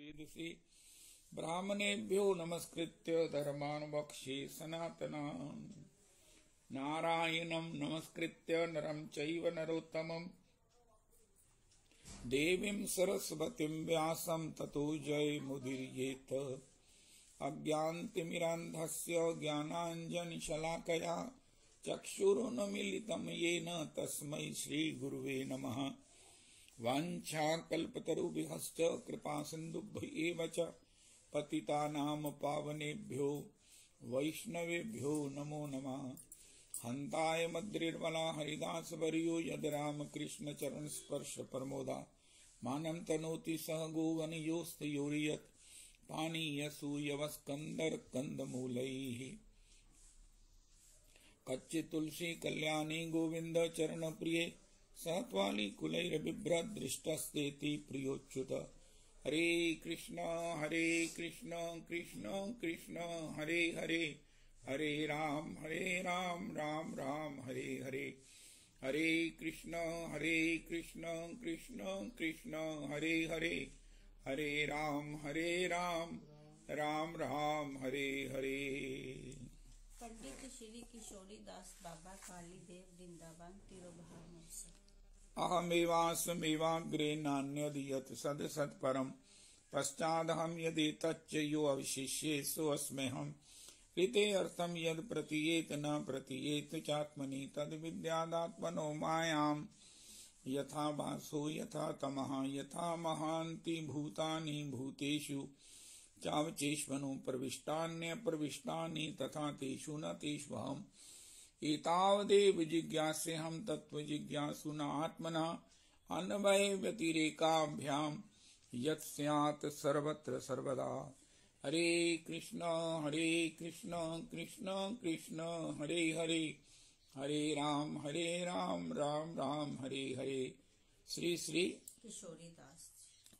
वेदसे ब्राह्मणेभ्यो नमस्कृत्य धर्मान् वक्ष्ये सनातनान्। नारायणं नमस्कृत्य नरं चैव नरोत्तमं देवीं सरस्वतीं व्यासं ततो जयमुदीरयेत्। अज्ञानतिमिरान्धस्य ज्ञानाञ्जनशलाकया चक्षुरुन्मीलितं येन तस्मै श्रीगुरुवे नमः। वाञ्छाकल्पतरुभ्यश्च कृपासिन्धुभ्य एव च पतितानां पावनेभ्यो वैष्णवेभ्यो नमो नमः। हन्ताय मद्रिर्मला हरिदासवर्यो यद् रामकृष्ण चरण स्पर्श परमोदा मानं तनोति सह गोवनयोस्तयोर्यत् पानीयसूयवस्कन्दर कंदमूलैः। कच्चि तुलसी कल्याणी गोविंद चरण प्रिये सहत्वाली कुलैर्बिभ्रत् दृष्टस्तेति प्रियोच्युत। हरे कृष्ण कृष्ण कृष्ण हरे हरे, हरे राम राम राम हरे हरे। हरे कृष्ण कृष्ण कृष्ण हरे हरे, हरे राम राम राम हरे हरे। पंडित श्री किशोरी दास बाबा काली देव वृंदावन तिरुभाव महोत्सव। अहमेवास्मेवाग्रे नान्यद् यत् सद सत् परम पश्चादहं यदि तच्च यो अवशिष्ये सोऽस्म्यहम्। ऋते अर्थम यद प्रतीयेत न प्रतीयेत चात्मनि तद विद्यादात्मनो मायाम्। यथा वासो यथा तमः यथा महान्ति भूतानि भूतेषु चावचेष्वनु प्रविष्टान्य प्रविष्टानि तथा तेषु न तेष्वहम्। एतावदेव जिज्ञास्यहम् तत्त्व जिज्ञासुना आत्मना अन्वय व्यतिरेकाभ्याम् यत् स्यात् सर्वत्र सर्वदा। हरे कृष्ण कृष्ण कृष्ण हरे हरे, हरे राम राम राम हरे हरे। श्री श्री किशोरीदास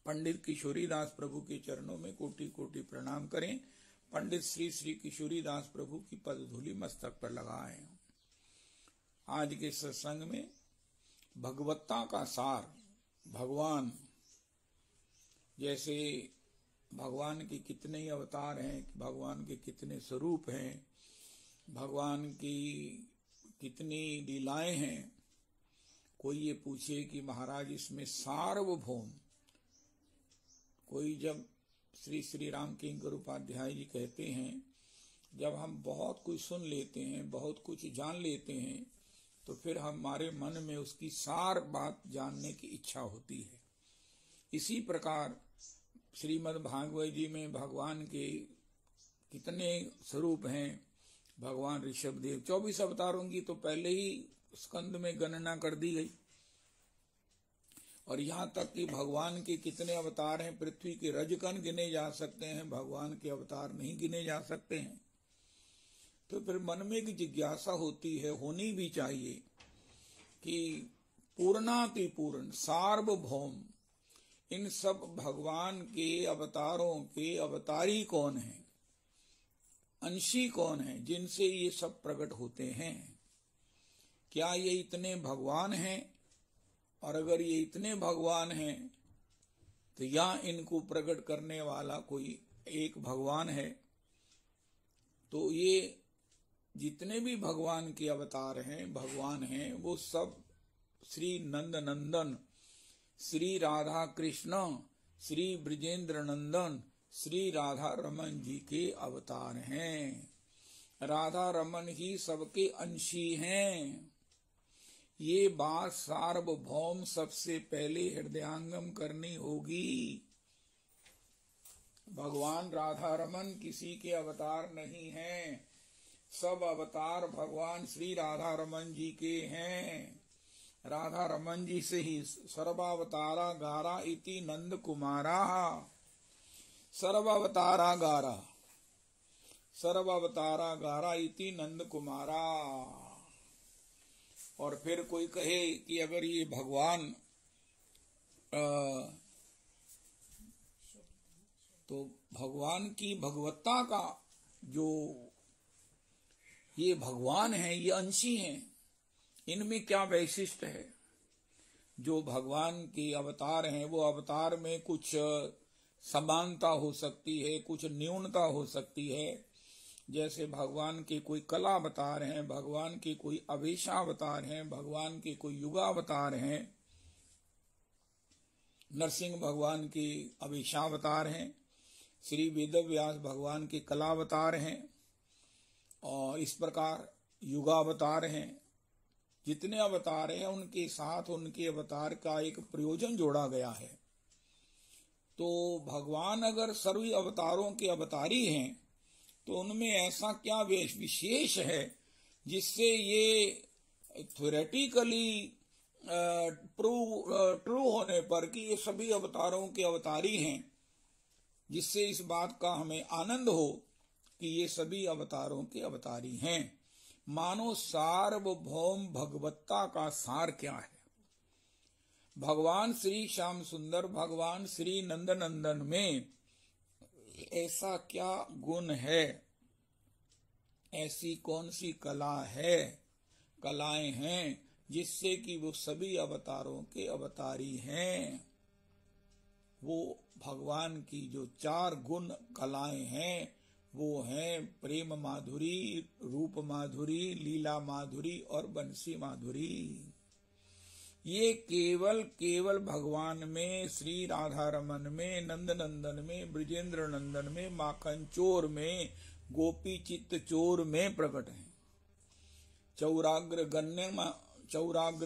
पंडित किशोरीदास प्रभु के चरणों में कोटि कोटि प्रणाम करें। पंडित श्री श्री किशोरीदास प्रभु की पदधूलि मस्तक पर लगाएं। आज के सत्संग में भगवत्ता का सार, भगवान जैसे भगवान के कितने अवतार हैं, भगवान के कितने स्वरूप हैं, भगवान की कितनी लीलाएं हैं। कोई ये पूछे कि महाराज इसमें सार्वभौम, कोई जब श्री श्री राम किंकर उपाध्याय जी कहते हैं जब हम बहुत कुछ सुन लेते हैं, बहुत कुछ जान लेते हैं, तो फिर हमारे मन में उसकी सार बात जानने की इच्छा होती है। इसी प्रकार श्रीमद् भागवत जी में भगवान के कितने स्वरूप हैं। भगवान ऋषभदेव 24 अवतारों की तो पहले ही स्कंद में गणना कर दी गई, और यहाँ तक कि भगवान के कितने अवतार हैं, पृथ्वी के रजकण गिने जा सकते हैं, भगवान के अवतार नहीं गिने जा सकते हैं। तो फिर मन में एक जिज्ञासा होती है, होनी भी चाहिए, कि पूर्णातिपूर्ण सार्वभौम इन सब भगवान के अवतारों के अवतारी कौन हैं, अंशी कौन हैं, जिनसे ये सब प्रकट होते हैं। क्या ये इतने भगवान हैं? और अगर ये इतने भगवान हैं तो या इनको प्रकट करने वाला कोई एक भगवान है। तो ये जितने भी भगवान के अवतार हैं, भगवान हैं, वो सब श्री नंद नंदन, श्री राधा कृष्ण, श्री ब्रजेंद्र नंदन, श्री राधा रमन जी के अवतार हैं। राधा रमन ही सबके अंशी हैं। ये बात सार्वभौम सबसे पहले हृदयांगम करनी होगी। भगवान राधा रमन किसी के अवतार नहीं हैं, सब अवतार भगवान श्री राधा रमन जी के हैं। राधा रमन जी से ही सर्वावतारा गारा इति नंद कुमारा, सर्वावतारा गारा इति नंद कुमारा। और फिर कोई कहे कि अगर ये भगवान तो भगवान की भगवत्ता का जो ये भगवान है, ये अंशी हैं, इनमें क्या वैशिष्ट है। जो भगवान के अवतार हैं वो अवतार में कुछ समानता हो सकती है, कुछ न्यूनता हो सकती है। जैसे भगवान के कोई कला अवतार हैं, भगवान के कोई अवेशावतार हैं, भगवान के कोई युगावतार हैं। नरसिंह भगवान के अवेशावतार हैं, श्री वेदव्यास भगवान के कलावतार हैं, और इस प्रकार युगावतार हैं। जितने अवतार हैं उनके साथ उनके अवतार का एक प्रयोजन जोड़ा गया है। तो भगवान अगर सभी अवतारों के अवतारी हैं तो उनमें ऐसा क्या विशेष है जिससे ये थ्योरेटिकली ट्रू होने पर कि ये सभी अवतारों के अवतारी हैं, जिससे इस बात का हमें आनंद हो कि ये सभी अवतारों के अवतारी हैं। मानो सार्वभौम भगवत्ता का सार क्या है। भगवान श्री श्याम सुंदर, भगवान श्री नंदनंदन में ऐसा क्या गुण है, ऐसी कौन सी कलाएं हैं जिससे कि वो सभी अवतारों के अवतारी हैं। वो भगवान की जो 4 गुण कलाएं हैं वो हैं प्रेम माधुरी, रूप माधुरी, लीला माधुरी और बंसी माधुरी। ये केवल भगवान में, श्री राधा रमन में, नंद नंदन में, ब्रजेंद्र नंदन में, माखन चोर में, गोपी चित्त चोर में प्रकट है। चौराग्र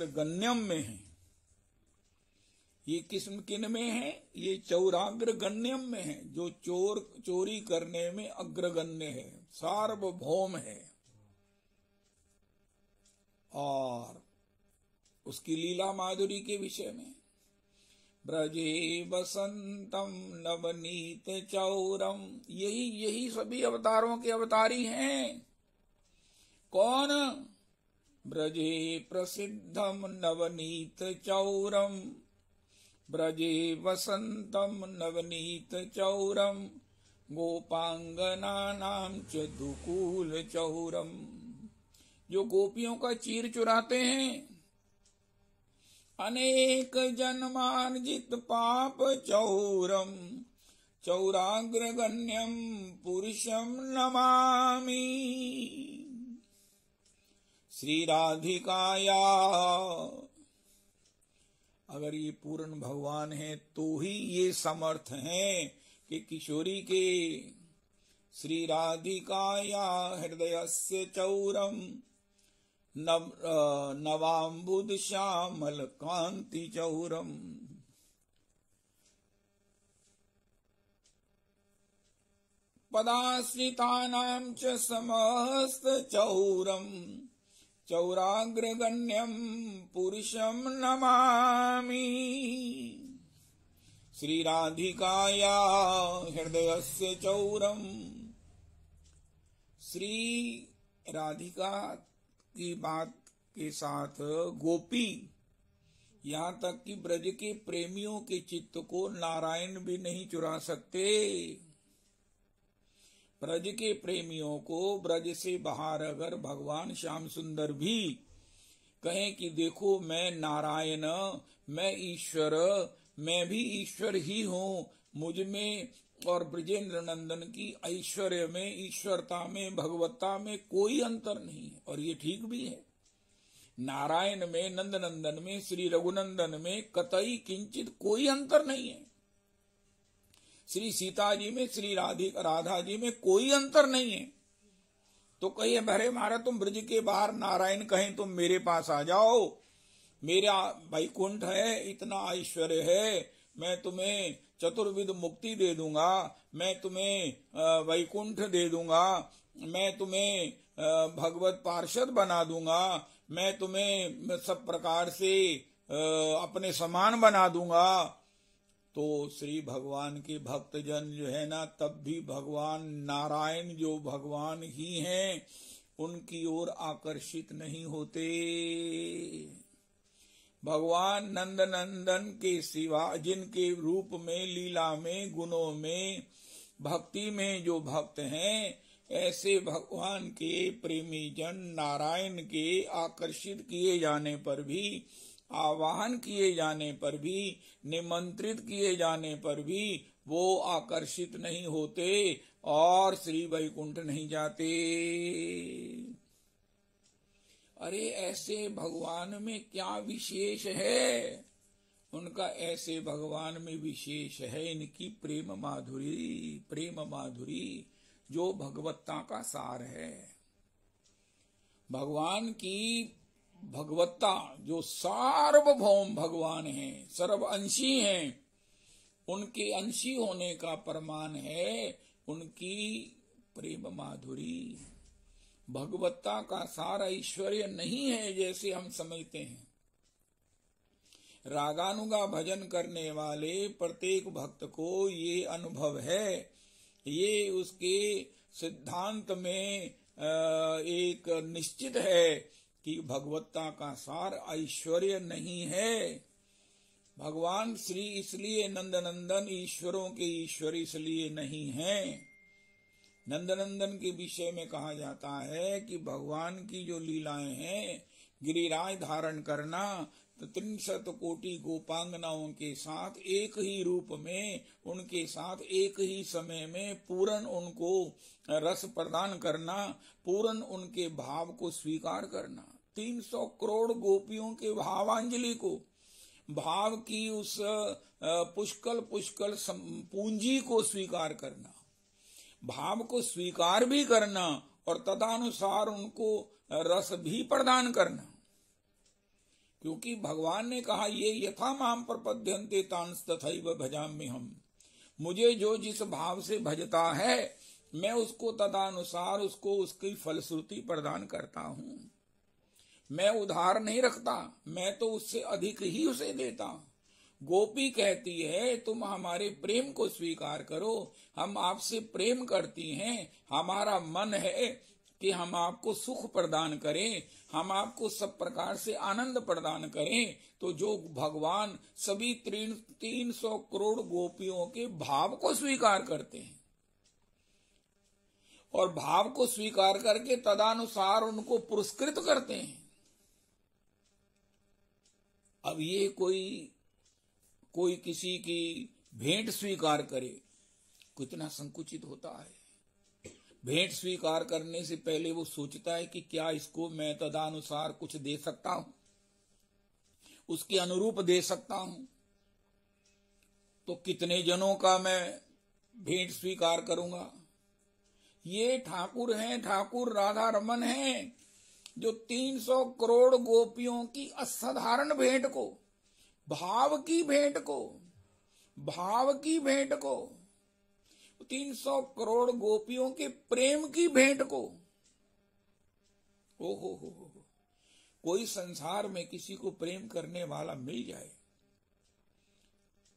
गण्यम में है। ये किन में है? ये चौराग्र गण्यम में है, जो चोरी करने में अग्रगण्य है, सार्वभौम है। और उसकी लीला माधुरी के विषय में ब्रजे बसंतम नवनीत चौरम, यही सभी अवतारों के अवतारी हैं। कौन? ब्रजे प्रसिद्धम नवनीत चौरम, ब्रजे वसंतम नवनीत चौरम, गोपांगनानाम च दुकूल चौरम। जो गोपियों का चीर चुराते हैं, अनेक जन्मार्जित पाप चौरम, चौराग्रगण्यम पुरुषम नमामि। श्री राधिकाया, अगर ये पूर्ण भगवान है तो ही ये समर्थ हैं कि किशोरी के श्री राधिकाया हृदयस्य चौरम नवाम्बुद श्यामल कांति चौरम। पदाश्रितानां च समस्त चौरम, चौराग्रगण्यम पुरुषम नमामि। श्री राधिकाया हृदयस्य चौरम। श्री राधिका की बात के साथ गोपी, यहाँ तक कि ब्रज के प्रेमियों के चित्त को नारायण भी नहीं चुरा सकते। ब्रज के प्रेमियों को ब्रज से बाहर अगर भगवान श्याम सुंदर भी कहें कि देखो मैं नारायण, मैं ईश्वर, मैं भी ईश्वर ही हूँ, मुझ में और ब्रजेंद्र नंदन की ऐश्वर्य में, ईश्वरता में, भगवत्ता में कोई अंतर नहीं है, और ये ठीक भी है। नारायण में, नंद नंदन में, श्री रघुनंदन में कतई किंचित कोई अंतर नहीं है। श्री सीता जी में, श्री राधा जी में कोई अंतर नहीं है। तो कहिए भरे मारा तुम ब्रज के बाहर नारायण कहें तुम मेरे पास आ जाओ, मेरा वैकुंठ है, इतना ऐश्वर्य है, मैं तुम्हें चतुर्विध मुक्ति दे दूंगा, मैं तुम्हें वैकुंठ दे दूंगा, मैं तुम्हें भगवत पार्षद बना दूंगा, मैं तुम्हें सब प्रकार से अपने समान बना दूंगा। तो श्री भगवान के भक्तजन जो है ना, तब भी भगवान नारायण जो भगवान ही हैं उनकी ओर आकर्षित नहीं होते। भगवान नंद नंदन के सिवा जिनके रूप में, लीला में, गुणों में, भक्ति में जो भक्त हैं, ऐसे भगवान के प्रेमी जन नारायण के आकर्षित किए जाने पर भी, आवाहन किए जाने पर भी, निमंत्रित किए जाने पर भी वो आकर्षित नहीं होते और श्री वैकुंठ नहीं जाते। अरे ऐसे भगवान में क्या विशेष है? उनका ऐसे भगवान में विशेष है इनकी प्रेम माधुरी जो भगवत्ता का सार है। भगवान की भगवत्ता जो सार्वभौम भगवान हैं, सर्वअंशी हैं, उनके अंशी होने का प्रमाण है उनकी प्रेम माधुरी। भगवत्ता का सारा ऐश्वर्य नहीं है जैसे हम समझते हैं। रागानुगा भजन करने वाले प्रत्येक भक्त को ये अनुभव है, ये उसके सिद्धांत में एक निश्चित है कि भगवत्ता का सार ऐश्वर्य नहीं है। भगवान श्री इसलिए नंदनंदन ईश्वरों के ईश्वर इसलिए नहीं है। नंदनंदन के विषय में कहा जाता है कि भगवान की जो लीलाएं हैं, गिरिराज धारण करना, 63 कोटि गोपांगनाओं के साथ एक ही रूप में, उनके साथ एक ही समय में पूर्ण उनको रस प्रदान करना, पूर्ण उनके भाव को स्वीकार करना, 300 करोड़ गोपियों के भावांजलि को, भाव की उस पुष्कल पूंजी को स्वीकार करना, भाव को स्वीकार भी करना और तदनुसार उनको रस भी प्रदान करना। क्योंकि भगवान ने कहा ये यथा माम प्रपद्यन्ते तांस तथैव भजामि हम, मुझे जो जिस भाव से भजता है मैं उसको तदनुसार उसको उसकी फलश्रुति प्रदान करता हूँ। मैं उधार नहीं रखता, मैं तो उससे अधिक ही उसे देता हूँ। गोपी कहती है तुम हमारे प्रेम को स्वीकार करो, हम आपसे प्रेम करती हैं, हमारा मन है कि हम आपको सुख प्रदान करें, हम आपको सब प्रकार से आनंद प्रदान करें। तो जो भगवान सभी 300 करोड़ गोपियों के भाव को स्वीकार करते हैं और भाव को स्वीकार करके तदनुसार उनको पुरस्कृत करते हैं। अब ये कोई किसी की भेंट स्वीकार करे, कितना संकुचित होता है। भेंट स्वीकार करने से पहले वो सोचता है कि क्या इसको मैं तदनुसार कुछ दे सकता हूं, उसके अनुरूप दे सकता हूं। तो कितने जनों का मैं भेंट स्वीकार करूंगा। ये ठाकुर हैं, ठाकुर राधा रमन हैं, जो 300 करोड़ गोपियों की असाधारण भेंट को, भाव की भेंट को 300 करोड़ गोपियों के प्रेम की भेंट को, ओ हो कोई संसार में किसी को प्रेम करने वाला मिल जाए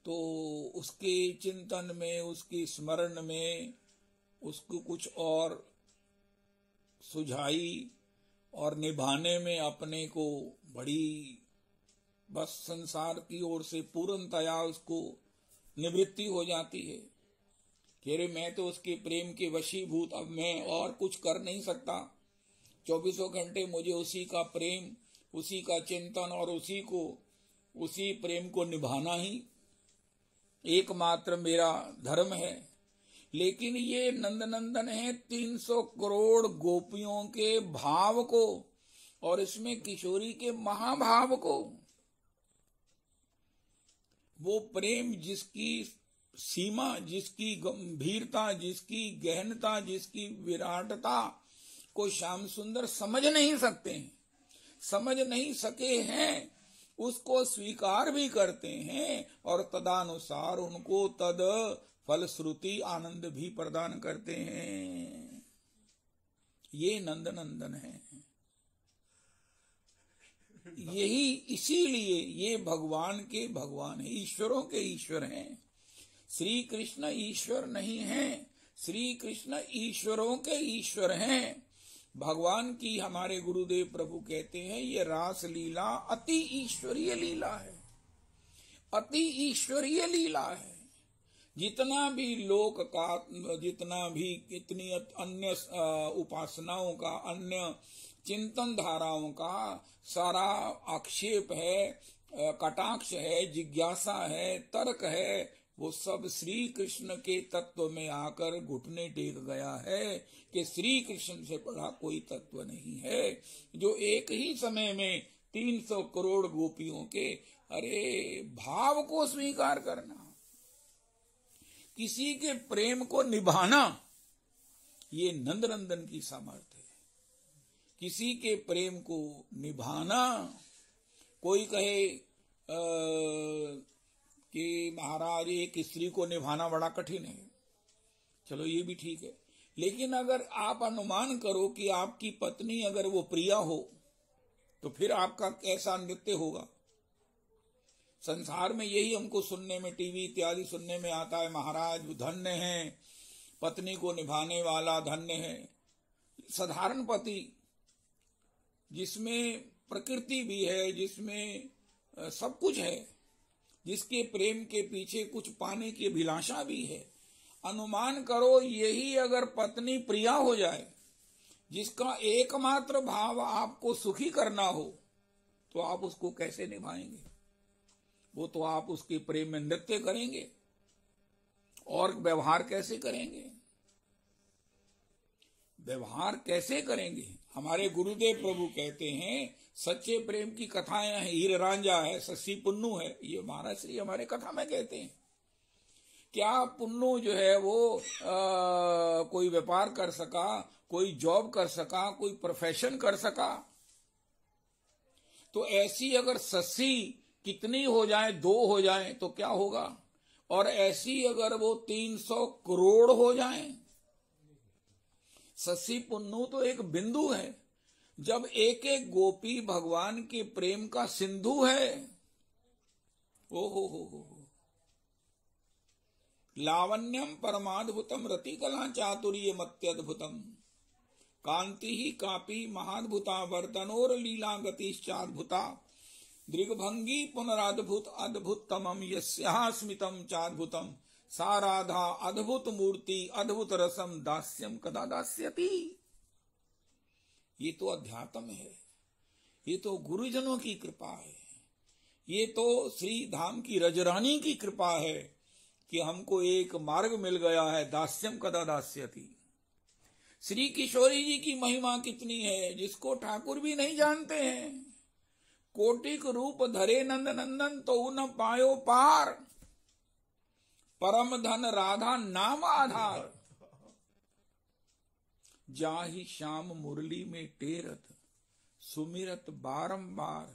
तो उसके चिंतन में, उसके स्मरण में उसको कुछ और सुझाई और निभाने में अपने को बड़ी बस संसार की ओर से पूर्णतया उसको निवृत्ति हो जाती है कि अरे मैं तो उसके प्रेम के वशीभूत, अब मैं और कुछ कर नहीं सकता। 24 घंटे मुझे उसी का प्रेम, उसी का चिंतन और उसी प्रेम को निभाना ही एकमात्र मेरा धर्म है। लेकिन ये नंदनंदन है 300 करोड़ गोपियों के भाव को और इसमें किशोरी के महाभाव को, वो प्रेम जिसकी सीमा, जिसकी गंभीरता, जिसकी गहनता, जिसकी विराटता को श्याम सुंदर समझ नहीं सकते हैं, समझ नहीं सके हैं, उसको स्वीकार भी करते हैं और तदनुसार उनको तद फलश्रुति आनंद भी प्रदान करते हैं। ये नंदनंदन है। यही इसीलिए ये भगवान के भगवान है, ईश्वरों के ईश्वर हैं। श्री कृष्ण ईश्वर नहीं हैं, श्री कृष्ण ईश्वरों के ईश्वर हैं। भगवान की हमारे गुरुदेव प्रभु कहते हैं ये रास लीला अति ईश्वरीय लीला है, अति ईश्वरीय लीला है। जितना भी लोक का, जितना भी कितनी अन्य उपासनाओं का, अन्य चिंतन धाराओं का सारा आक्षेप है, कटाक्ष है, जिज्ञासा है, तर्क है, वो सब श्री कृष्ण के तत्व में आकर घुटने टेक गया है कि श्री कृष्ण से बड़ा कोई तत्व नहीं है, जो एक ही समय में 300 करोड़ गोपियों के अरे भाव को स्वीकार करना, किसी के प्रेम को निभाना, ये नंदनंदन की सामर्थ्य है। किसी के प्रेम को निभाना, कोई कहे कि महाराज एक स्त्री को निभाना बड़ा कठिन है, चलो ये भी ठीक है, लेकिन अगर आप अनुमान करो कि आपकी पत्नी अगर वो प्रिया हो तो फिर आपका कैसा नृत्य होगा। संसार में यही हमको सुनने में, टीवी इत्यादि सुनने में आता है, महाराज धन्य है, पत्नी को निभाने वाला धन्य है। साधारण पति जिसमें प्रकृति भी है, जिसमें सब कुछ है, जिसके प्रेम के पीछे कुछ पाने की अभिलाषा भी है, अनुमान करो यही अगर पत्नी प्रिया हो जाए, जिसका एकमात्र भाव आपको सुखी करना हो, तो आप उसको कैसे निभाएंगे। वो तो आप उसके प्रेम में नृत्य करेंगे और व्यवहार कैसे करेंगे, व्यवहार कैसे करेंगे। हमारे गुरुदेव प्रभु कहते हैं सच्चे प्रेम की कथाएं हैं, हीर रांझा है, सस्सी पुन्नू है, ये महाराज श्री हमारे कथा में कहते हैं। क्या पुन्नू जो है वो कोई व्यापार कर सका, कोई जॉब कर सका, कोई प्रोफेशन कर सका। तो ऐसी अगर सस्सी कितनी हो जाए, 2 हो जाए तो क्या होगा, और ऐसी अगर वो 300 करोड़ हो जाए। सस्सी पुन्नू तो एक बिंदु है, जब एक एक गोपी भगवान के प्रेम का सिंधु है। ओ हो लावण्यम परमाद्भुतम रतिकला चातुर्य मत्यद्भुतम कांति ही कापी महाद्भुता वर्तनोर लीला गतिश्चाद्भुता दृग्भंगी पुनराद्भुत अद्भुततमम यस्याः स्मितम चाद्भुतम सा राधा अद्भुत मूर्ति अद्भुत रसम दास्यम कदा दास्यति। ये तो अध्यात्म है, ये तो गुरुजनों की कृपा है, ये तो श्री धाम की रजरानी की कृपा है कि हमको एक मार्ग मिल गया है, दास्यम कदा दास्यति। श्री किशोरी जी की महिमा कितनी है, जिसको ठाकुर भी नहीं जानते हैं। कोटिक रूप धरे नंद नंदन तो न पायो पार, परम धन राधा नाम आधार। जाहि श्याम मुरली में टेरत सुमिरत बारंबार।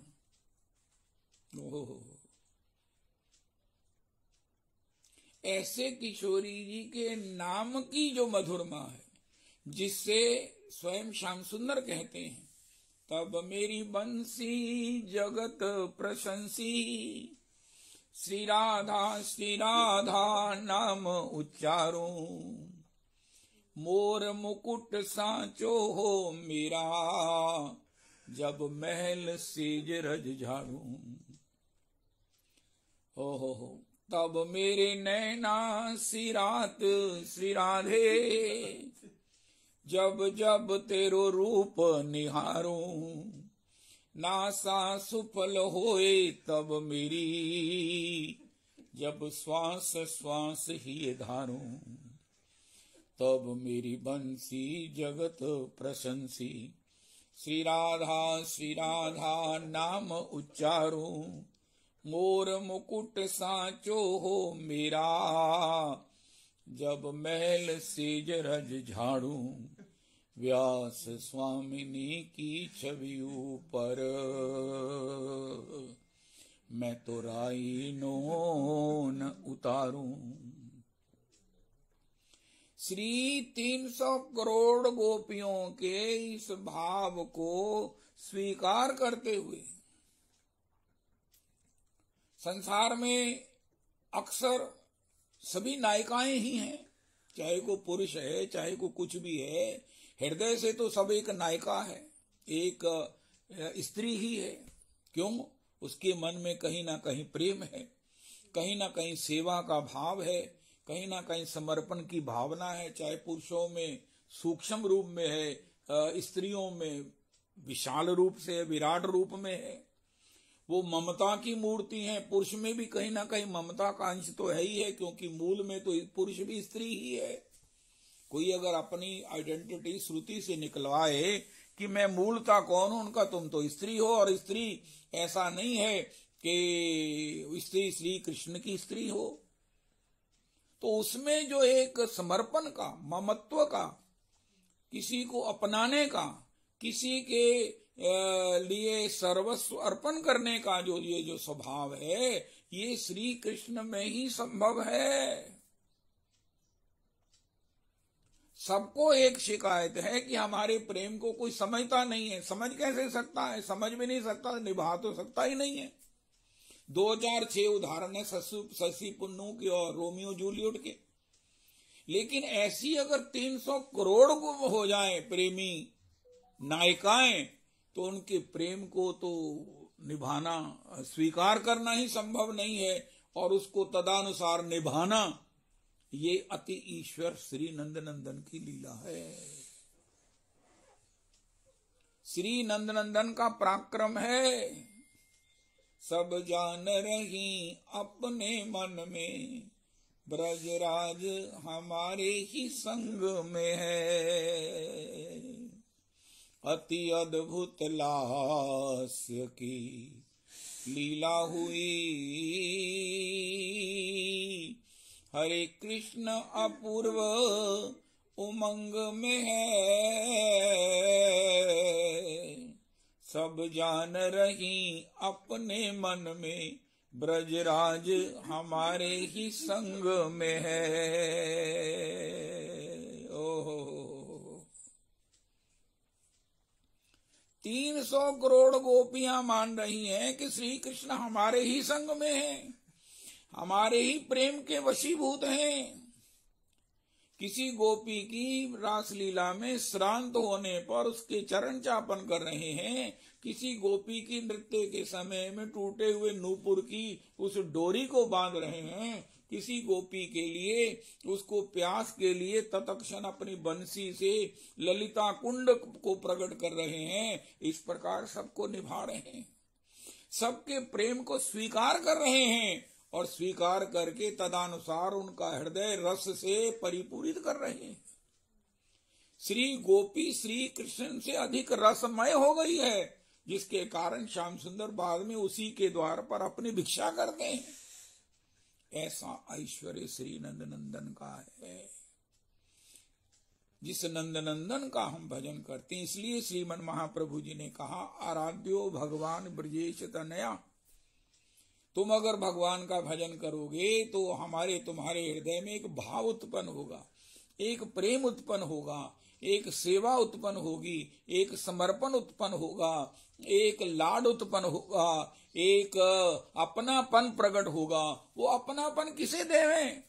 ऐसे किशोरी जी के नाम की जो मधुरमा है, जिससे स्वयं श्याम सुंदर कहते हैं तब मेरी बंसी जगत प्रशंसी, श्री राधा नाम उच्चारूं, मोर मुकुट सांचो हो मेरा, जब महल सेज रज झाड़ूं। हो तब मेरे नैना सी रात श्री राधे, जब जब तेरो रूप निहारूं, नासा सुफल होए तब मेरी, जब श्वास श्वास ही धारूं, तब मेरी बंसी जगत प्रशंसी, श्री राधा नाम उच्चारूं, मोर मुकुट सांचो हो मेरा, जब महल सेज रज झाड़ूं, व्यास स्वामिनी की छवि ऊपर, मैं तो राई नोन उतारूं। श्री 300 करोड़ गोपियों के इस भाव को स्वीकार करते हुए संसार में अक्सर सभी नायिकाएं ही हैं, चाहे को पुरुष है चाहे को कुछ भी है, हृदय से तो सब एक नायिका है, एक स्त्री ही है। क्यों? उसके मन में कहीं ना कहीं प्रेम है, कहीं ना कहीं सेवा का भाव है, कहीं ना कहीं समर्पण की भावना है। चाहे पुरुषों में सूक्ष्म रूप में है, स्त्रियों में विशाल रूप से विराट रूप में है। वो ममता की मूर्ति है। पुरुष में भी कहीं ना कहीं ममता का अंश तो है ही है, क्योंकि मूल में तो पुरुष भी स्त्री ही है। कोई अगर अपनी आइडेंटिटी श्रुति से निकलवाए कि मैं मूलता कौन हूं उनका, तुम तो स्त्री हो, और स्त्री ऐसा नहीं है कि स्त्री श्री कृष्ण की स्त्री हो, तो उसमें जो एक समर्पण का, ममत्व का, किसी को अपनाने का, किसी के लिए सर्वस्व अर्पण करने का ये जो स्वभाव है, ये श्री कृष्ण में ही संभव है। सबको एक शिकायत है कि हमारे प्रेम को कोई समझता नहीं है। समझ कैसे सकता है? समझ भी नहीं सकता, निभा तो सकता ही नहीं है। 2006 उदाहरण है शशि पुन्नू के और रोमियो जूलियट के। लेकिन ऐसी अगर 300 करोड़ हो जाए प्रेमी नायिकाएं, तो उनके प्रेम को तो निभाना, स्वीकार करना ही संभव नहीं है, और उसको तदानुसार निभाना, ये अति ईश्वर श्री नंदनंदन की लीला है। श्री नंदनंदन का पराक्रम है। सब जान रही अपने मन में, ब्रजराज हमारे ही संग में है। अति अद्भुत लास्य की लीला हुई, हरे कृष्ण अपूर्व उमंग में है। सब जान रही अपने मन में, ब्रजराज हमारे ही संग में है। ओहो, 300 करोड़ गोपियां मान रही हैं कि श्री कृष्ण हमारे ही संग में हैं, हमारे ही प्रेम के वशीभूत हैं। किसी गोपी की रासलीला में श्रांत होने पर उसके चरण चापन कर रहे हैं, किसी गोपी की नृत्य के समय में टूटे हुए नूपुर की उस डोरी को बांध रहे हैं, किसी गोपी के लिए, उसको प्यास के लिए तत्क्षण अपनी बंसी से ललिता कुंड को प्रकट कर रहे हैं। इस प्रकार सबको निभा रहे हैं, सबके प्रेम को स्वीकार कर रहे हैं, और स्वीकार करके तदानुसार उनका हृदय रस से परिपूरित कर रहे हैं। श्री गोपी श्री कृष्ण से अधिक रसमय हो गई है, जिसके कारण श्याम सुंदर बाद में उसी के द्वार पर अपनी भिक्षा करते हैं। ऐसा ऐश्वर्य श्री नंदनंदन का है, जिस नंदनंदन का हम भजन करते हैं। इसलिए श्रीमन महाप्रभु जी ने कहा, आराध्यो भगवान ब्रजेश तनया। तुम अगर भगवान का भजन करोगे तो तुम्हारे हृदय में एक भाव उत्पन्न होगा, एक प्रेम उत्पन्न होगा, एक सेवा उत्पन्न होगी, एक समर्पण उत्पन्न होगा, एक लाड उत्पन्न होगा, एक अपनापन प्रकट होगा। वो अपनापन किसे देवें,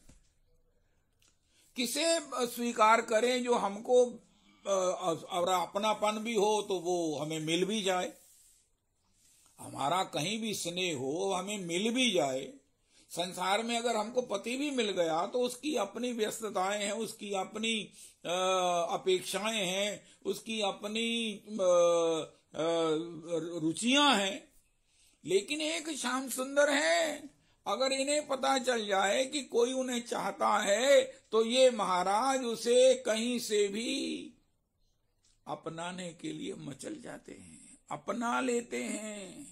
किसे स्वीकार करें? जो हमको और अपनापन भी हो तो वो हमें मिल भी जाए, हमारा कहीं भी स्नेह हो, हमें मिल भी जाए। संसार में अगर हमको पति भी मिल गया तो उसकी अपनी व्यस्तताएं हैं, उसकी अपनी अपेक्षाएं हैं, उसकी अपनी रुचियां हैं। लेकिन एक श्याम सुंदर है, अगर इन्हें पता चल जाए कि कोई उन्हें चाहता है तो ये महाराज उसे कहीं से भी अपनाने के लिए मचल जाते हैं, अपना लेते हैं।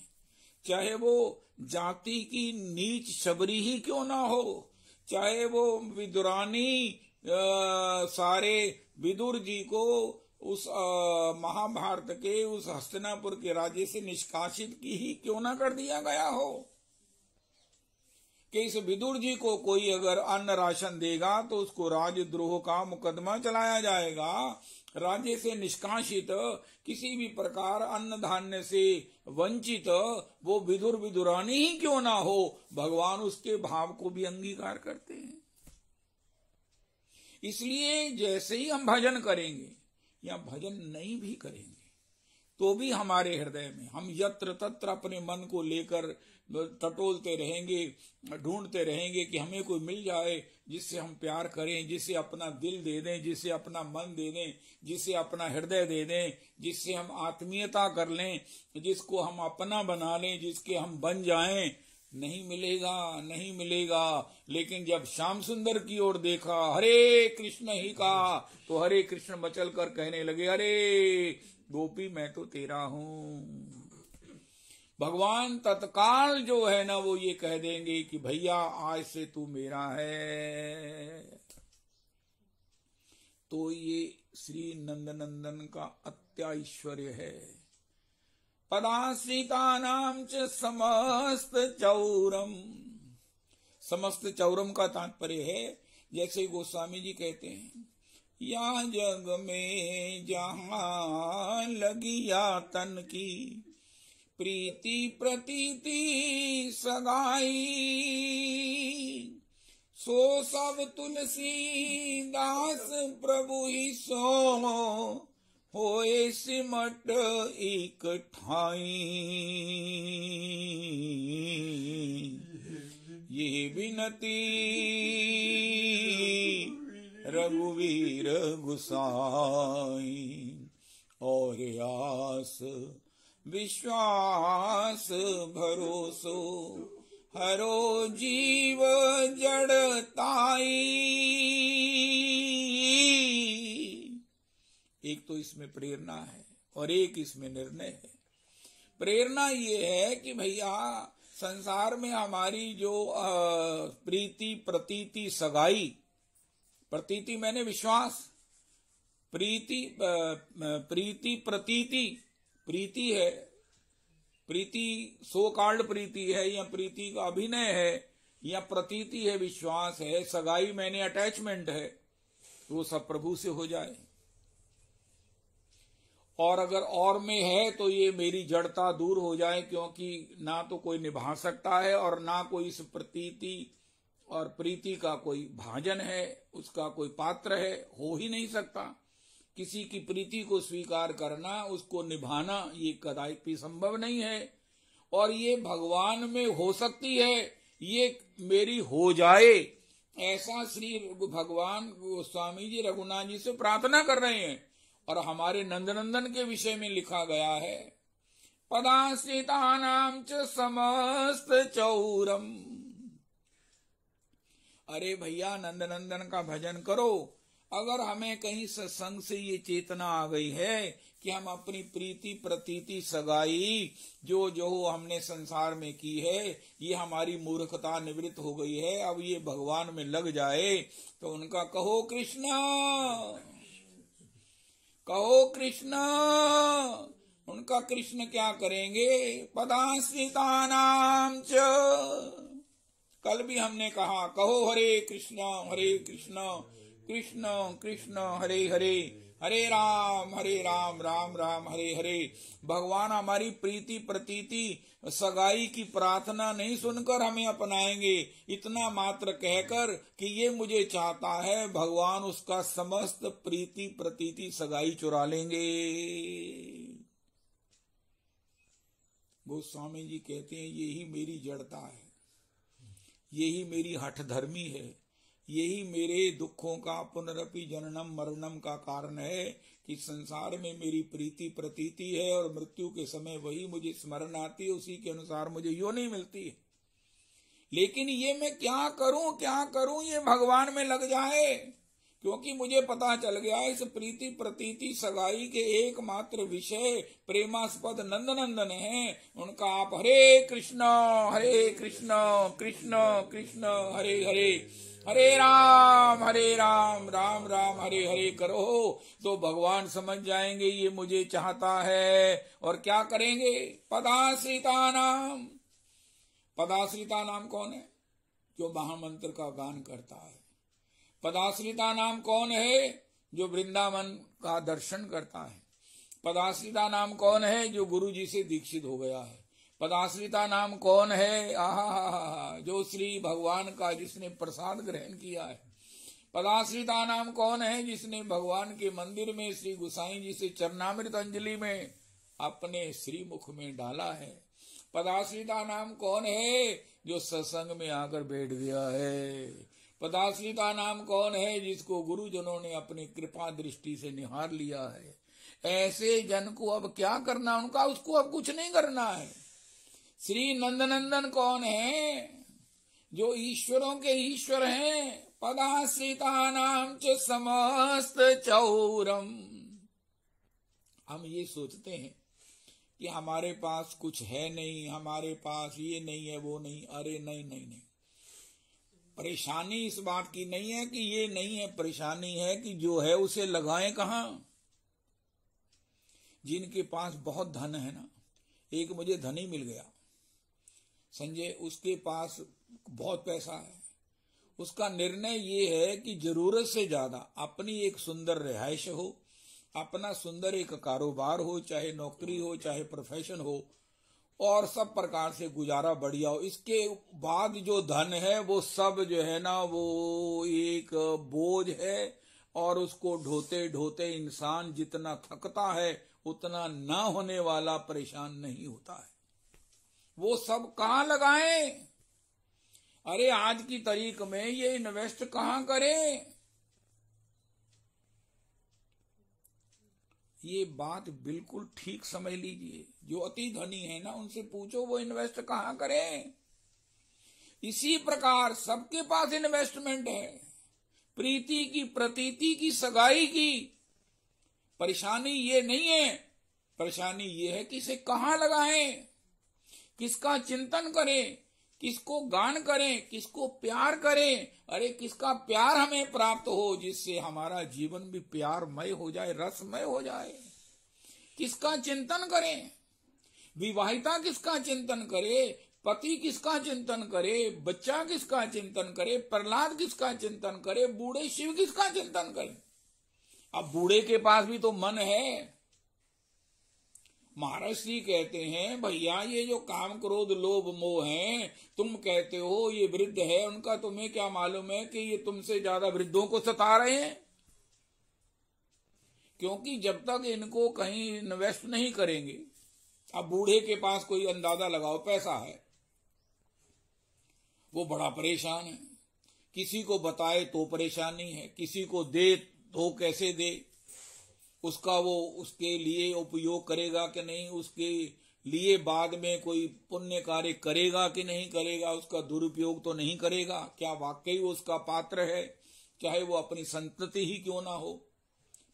चाहे वो जाति की नीच शबरी ही क्यों ना हो, चाहे वो विदुरानी सारे विदुर जी को उस महाभारत के उस हस्तिनापुर के राज्य से निष्कासित की ही क्यों ना कर दिया गया हो, कि इस विदुर जी को कोई अगर अन्न राशन देगा तो उसको राजद्रोह का मुकदमा चलाया जाएगा। राज्य से निष्कासित, किसी भी प्रकार अन्न धान्य से वंचित वो विदुर विदुरानी ही क्यों ना हो, भगवान उसके भाव को भी अंगीकार करते हैं। इसलिए जैसे ही हम भजन करेंगे या भजन नहीं भी करेंगे, तो भी हमारे हृदय में हम यत्र तत्र अपने मन को लेकर टटोलते रहेंगे, ढूंढते रहेंगे कि हमें कोई मिल जाए जिससे हम प्यार करें, जिसे अपना दिल दे दें, जिसे अपना मन दे दें, जिसे अपना हृदय दे दें, जिससे हम आत्मीयता कर लें, जिसको हम अपना बना लें, जिसके हम बन जाएं। नहीं मिलेगा, नहीं मिलेगा। लेकिन जब श्याम सुंदर की ओर देखा, हरे कृष्ण ही कहा, तो हरे कृष्ण मचल कर कहने लगे, अरे गोपी मैं तो तेरा हूं। भगवान तत्काल जो है ना वो ये कह देंगे कि भैया आज से तू मेरा है। तो ये श्री नंदनंदन का अत्याश्वर्य है। पदाश्रितानां च समस्त चौरम। समस्त चौरम का तात्पर्य है, जैसे गोस्वामी जी कहते हैं, या जग में जहां लगी या तन की प्रीति प्रतीति सगाई, सो सब तुलसी दास प्रभु ही सो होए सिमट एक ठाई। ये विनती रघुवीर गुसाई, और आस विश्वास भरोसो हरो जीव जड़ताई। एक तो इसमें प्रेरणा है और एक इसमें निर्णय है। प्रेरणा ये है कि भैया संसार में हमारी जो प्रीति प्रतीति सगाई, प्रतीति मैंने विश्वास, प्रीति प्रतीति, प्रीति है, प्रीति सो कॉल्ड प्रीति है या प्रीति का अभिनय है या प्रतीति है, विश्वास है, सगाई मैंने अटैचमेंट है, तो वो सब प्रभु से हो जाए। और अगर और में है तो ये मेरी जड़ता दूर हो जाए, क्योंकि ना तो कोई निभा सकता है और ना कोई इस प्रतीति और प्रीति का कोई भाजन है, उसका कोई पात्र है, हो ही नहीं सकता। किसी की प्रीति को स्वीकार करना, उसको निभाना, ये कदापि संभव नहीं है। और ये भगवान में हो सकती है, ये मेरी हो जाए, ऐसा श्री भगवान गोस्वामी जी रघुनाथ जी से प्रार्थना कर रहे हैं। और हमारे नंदनंदन के विषय में लिखा गया है, पदाश्रितानां च समस्त चौरम। अरे भैया नंदनंदन का भजन करो। अगर हमें कहीं सत्संग से ये चेतना आ गई है कि हम अपनी प्रीति प्रतीति सगाई जो जो हमने संसार में की है, ये हमारी मूर्खता निवृत्त हो गई है, अब ये भगवान में लग जाए, तो उनका कहो कृष्ण, कहो कृष्ण। उनका कृष्ण क्या करेंगे? पदाश्रितानां च। कल भी हमने कहा, कहो हरे कृष्ण कृष्ण कृष्ण हरे हरे, हरे राम राम राम हरे हरे। भगवान हमारी प्रीति प्रतीति सगाई की प्रार्थना नहीं सुनकर हमें अपनाएंगे, इतना मात्र कहकर कि ये मुझे चाहता है, भगवान उसका समस्त प्रीति प्रतीति सगाई चुरा लेंगे। गोस्वामी जी कहते हैं, यही मेरी जड़ता है, यही मेरी हठ धर्मी है, यही मेरे दुखों का पुनरपि जननम मरणम का कारण है कि संसार में मेरी प्रीति प्रतीति है और मृत्यु के समय वही मुझे स्मरण आती है, उसी के अनुसार मुझे योनि मिलती है। लेकिन ये मैं क्या करूं ये भगवान में लग जाए, क्योंकि मुझे पता चल गया इस प्रीति प्रतीति सगाई के एकमात्र विषय प्रेमास्पद नंदनंदन है। उनका आप हरे कृष्ण कृष्ण कृष्ण हरे हरे, हरे राम राम राम हरे हरे करो, तो भगवान समझ जाएंगे ये मुझे चाहता है। और क्या करेंगे? पदाश्रिता नाम कौन है? जो महामंत्र का गान करता है। पदाश्रिता नाम कौन है? जो वृंदावन का दर्शन करता है। पदाश्रिता नाम कौन है? जो गुरु जी से दीक्षित हो गया है। पदाश्रिता नाम कौन है? आहा, जो श्री भगवान का जिसने प्रसाद ग्रहण किया है। पदाश्रिता नाम कौन है? जिसने भगवान के मंदिर में श्री गुसाई जी से चरणामृत अंजलि में अपने श्रीमुख में डाला है। पदाश्रिता नाम कौन है? जो सत्संग में आकर बैठ गया है। पदाश्रिता नाम कौन है? जिसको गुरुजनों ने अपनी कृपा दृष्टि से निहार लिया है। ऐसे जन को अब क्या करना उनका? उसको अब कुछ नहीं करना है। श्री नंदनंदन कौन है? जो ईश्वरों के ईश्वर हैं। पदाश्रिता नाम च समस्त चौरम। हम ये सोचते हैं कि हमारे पास कुछ है नहीं, हमारे पास ये नहीं है, वो नहीं। अरे नहीं नहीं नहीं, परेशानी इस बात की नहीं है कि ये नहीं है, परेशानी है कि जो है उसे लगाएं कहाँ। जिनके पास बहुत धन है ना, एक मुझे धनी मिल गया संजय, उसके पास बहुत पैसा है। उसका निर्णय ये है कि जरूरत से ज्यादा अपनी एक सुंदर रिहाइश हो, अपना सुंदर एक कारोबार हो, चाहे नौकरी हो, चाहे प्रोफेशन हो, और सब प्रकार से गुजारा बढ़िया हो। इसके बाद जो धन है वो सब जो है ना वो एक बोझ है, और उसको ढोते ढोते इंसान जितना थकता है उतना ना होने वाला परेशान नहीं होता है। वो सब कहाँ लगाएं? अरे आज की तारीख में ये इन्वेस्ट कहाँ करें? ये बात बिल्कुल ठीक समझ लीजिए। जो अति धनी है ना, उनसे पूछो वो इन्वेस्ट कहाँ करें। इसी प्रकार सबके पास इन्वेस्टमेंट है, प्रीति की, प्रतीति की, सगाई की। परेशानी ये नहीं है, परेशानी ये है कि इसे कहाँ लगाएं, किसका चिंतन करें, किसको गान करें, किसको प्यार करें। अरे किसका प्यार हमें प्राप्त हो जिससे हमारा जीवन भी प्यारमय हो जाए, रसमय हो जाए। किसका चिंतन करें? विवाहिता किसका चिंतन करे, पति किसका चिंतन करे, बच्चा किसका चिंतन करे, प्रहलाद किसका चिंतन करे, बूढ़े शिव किसका चिंतन करे। अब बूढ़े के पास भी तो मन है। महाराज श्री कहते हैं, भैया ये जो काम क्रोध लोभ मोह है, तुम कहते हो ये वृद्ध है, उनका तुम्हें क्या मालूम है कि ये तुमसे ज्यादा वृद्धों को सता रहे हैं। क्योंकि जब तक इनको कहीं इन्वेस्ट नहीं करेंगे, अब बूढ़े के पास कोई अंदाजा लगाओ पैसा है, वो बड़ा परेशान है। किसी को बताए तो परेशानी है, किसी को दे तो कैसे दे, उसका वो उसके लिए उपयोग करेगा कि नहीं, उसके लिए बाद में कोई पुण्य कार्य करेगा कि नहीं करेगा, उसका दुरुपयोग तो नहीं करेगा। क्या वाकई वो उसका पात्र है, चाहे वो अपनी संतति ही क्यों ना हो।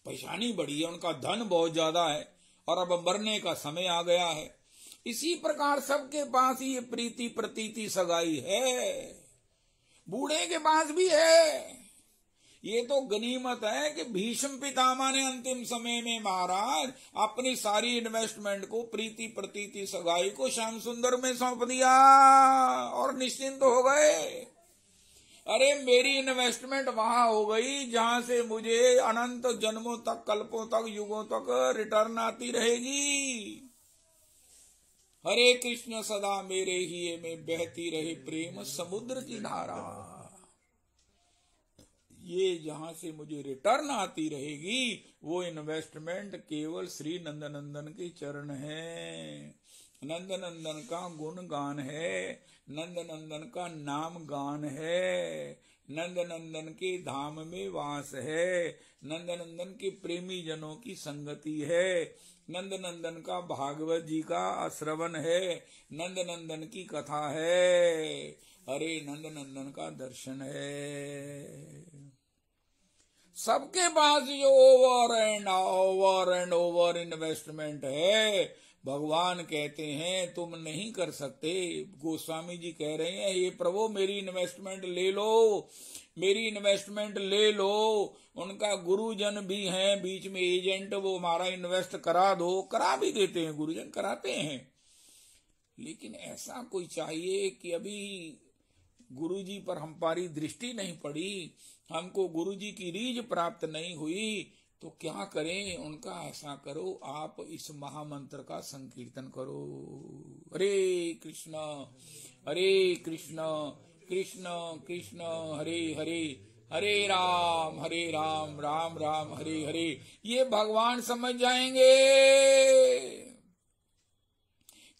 परेशानी बड़ी है, उनका धन बहुत ज्यादा है और अब मरने का समय आ गया है। इसी प्रकार सबके पास ये प्रीति प्रतीति सगाई है, बूढ़े के पास भी है। ये तो गनीमत है कि भीष्म पितामह ने अंतिम समय में महाराज अपनी सारी इन्वेस्टमेंट को, प्रीति प्रतीति सगाई को श्याम सुंदर में सौंप दिया और निश्चिंत हो गए। अरे मेरी इन्वेस्टमेंट वहां हो गई जहां से मुझे अनंत जन्मों तक, कल्पों तक, युगों तक रिटर्न आती रहेगी। हरे कृष्ण सदा मेरे ही में बहती रहे प्रेम समुद्र की धारा। ये जहां से मुझे रिटर्न आती रहेगी वो इन्वेस्टमेंट केवल श्री नंदनंदन के चरण है। नंदनंदन का गुण गान है, नंदनंदन का नाम गान है, नंदनंदन के धाम में वास है, नंदनंदन के प्रेमी जनों की संगति है, नंदनंदन का भागवत जी का श्रवण है, नंदनंदन की कथा है, अरे नंदनंदन का दर्शन है। सबके पास जो ओवर एंड ओवर इन्वेस्टमेंट है, भगवान कहते हैं तुम नहीं कर सकते। गोस्वामी जी कह रहे हैं, ये प्रभु मेरी इन्वेस्टमेंट ले लो, मेरी इन्वेस्टमेंट ले लो। उनका गुरुजन भी हैं बीच में एजेंट, वो हमारा इन्वेस्ट करा दो, करा भी देते हैं, गुरुजन कराते हैं। लेकिन ऐसा कोई चाहिए कि अभी गुरुजी पर हमारी दृष्टि नहीं पड़ी, हमको गुरुजी की रीझ प्राप्त नहीं हुई, तो क्या करें? उनका ऐसा करो, आप इस महामंत्र का संकीर्तन करो। हरे कृष्ण कृष्ण कृष्ण हरे हरे, हरे राम राम राम हरे हरे। ये भगवान समझ जाएंगे।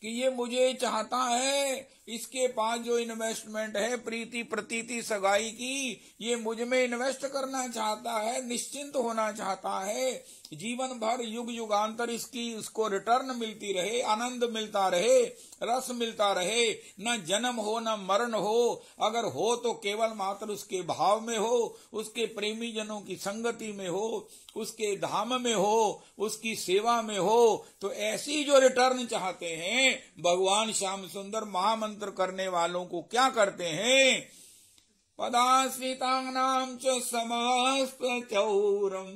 कि ये मुझे चाहता है, इसके पास जो इन्वेस्टमेंट है प्रीति प्रतीति सगाई की, ये मुझ में इन्वेस्ट करना चाहता है, निश्चिंत होना चाहता है, जीवन भर युग युगांतर इसकी उसको रिटर्न मिलती रहे, आनंद मिलता रहे, रस मिलता रहे, न जन्म हो न मरण हो, अगर हो तो केवल मात्र उसके भाव में हो, उसके प्रेमी जनों की संगति में हो, उसके धाम में हो, उसकी सेवा में हो। तो ऐसी जो रिटर्न चाहते हैं भगवान श्याम सुंदर महामंत्र करने वालों को क्या करते हैं, पदाश्रितानां च समस्त चौरम।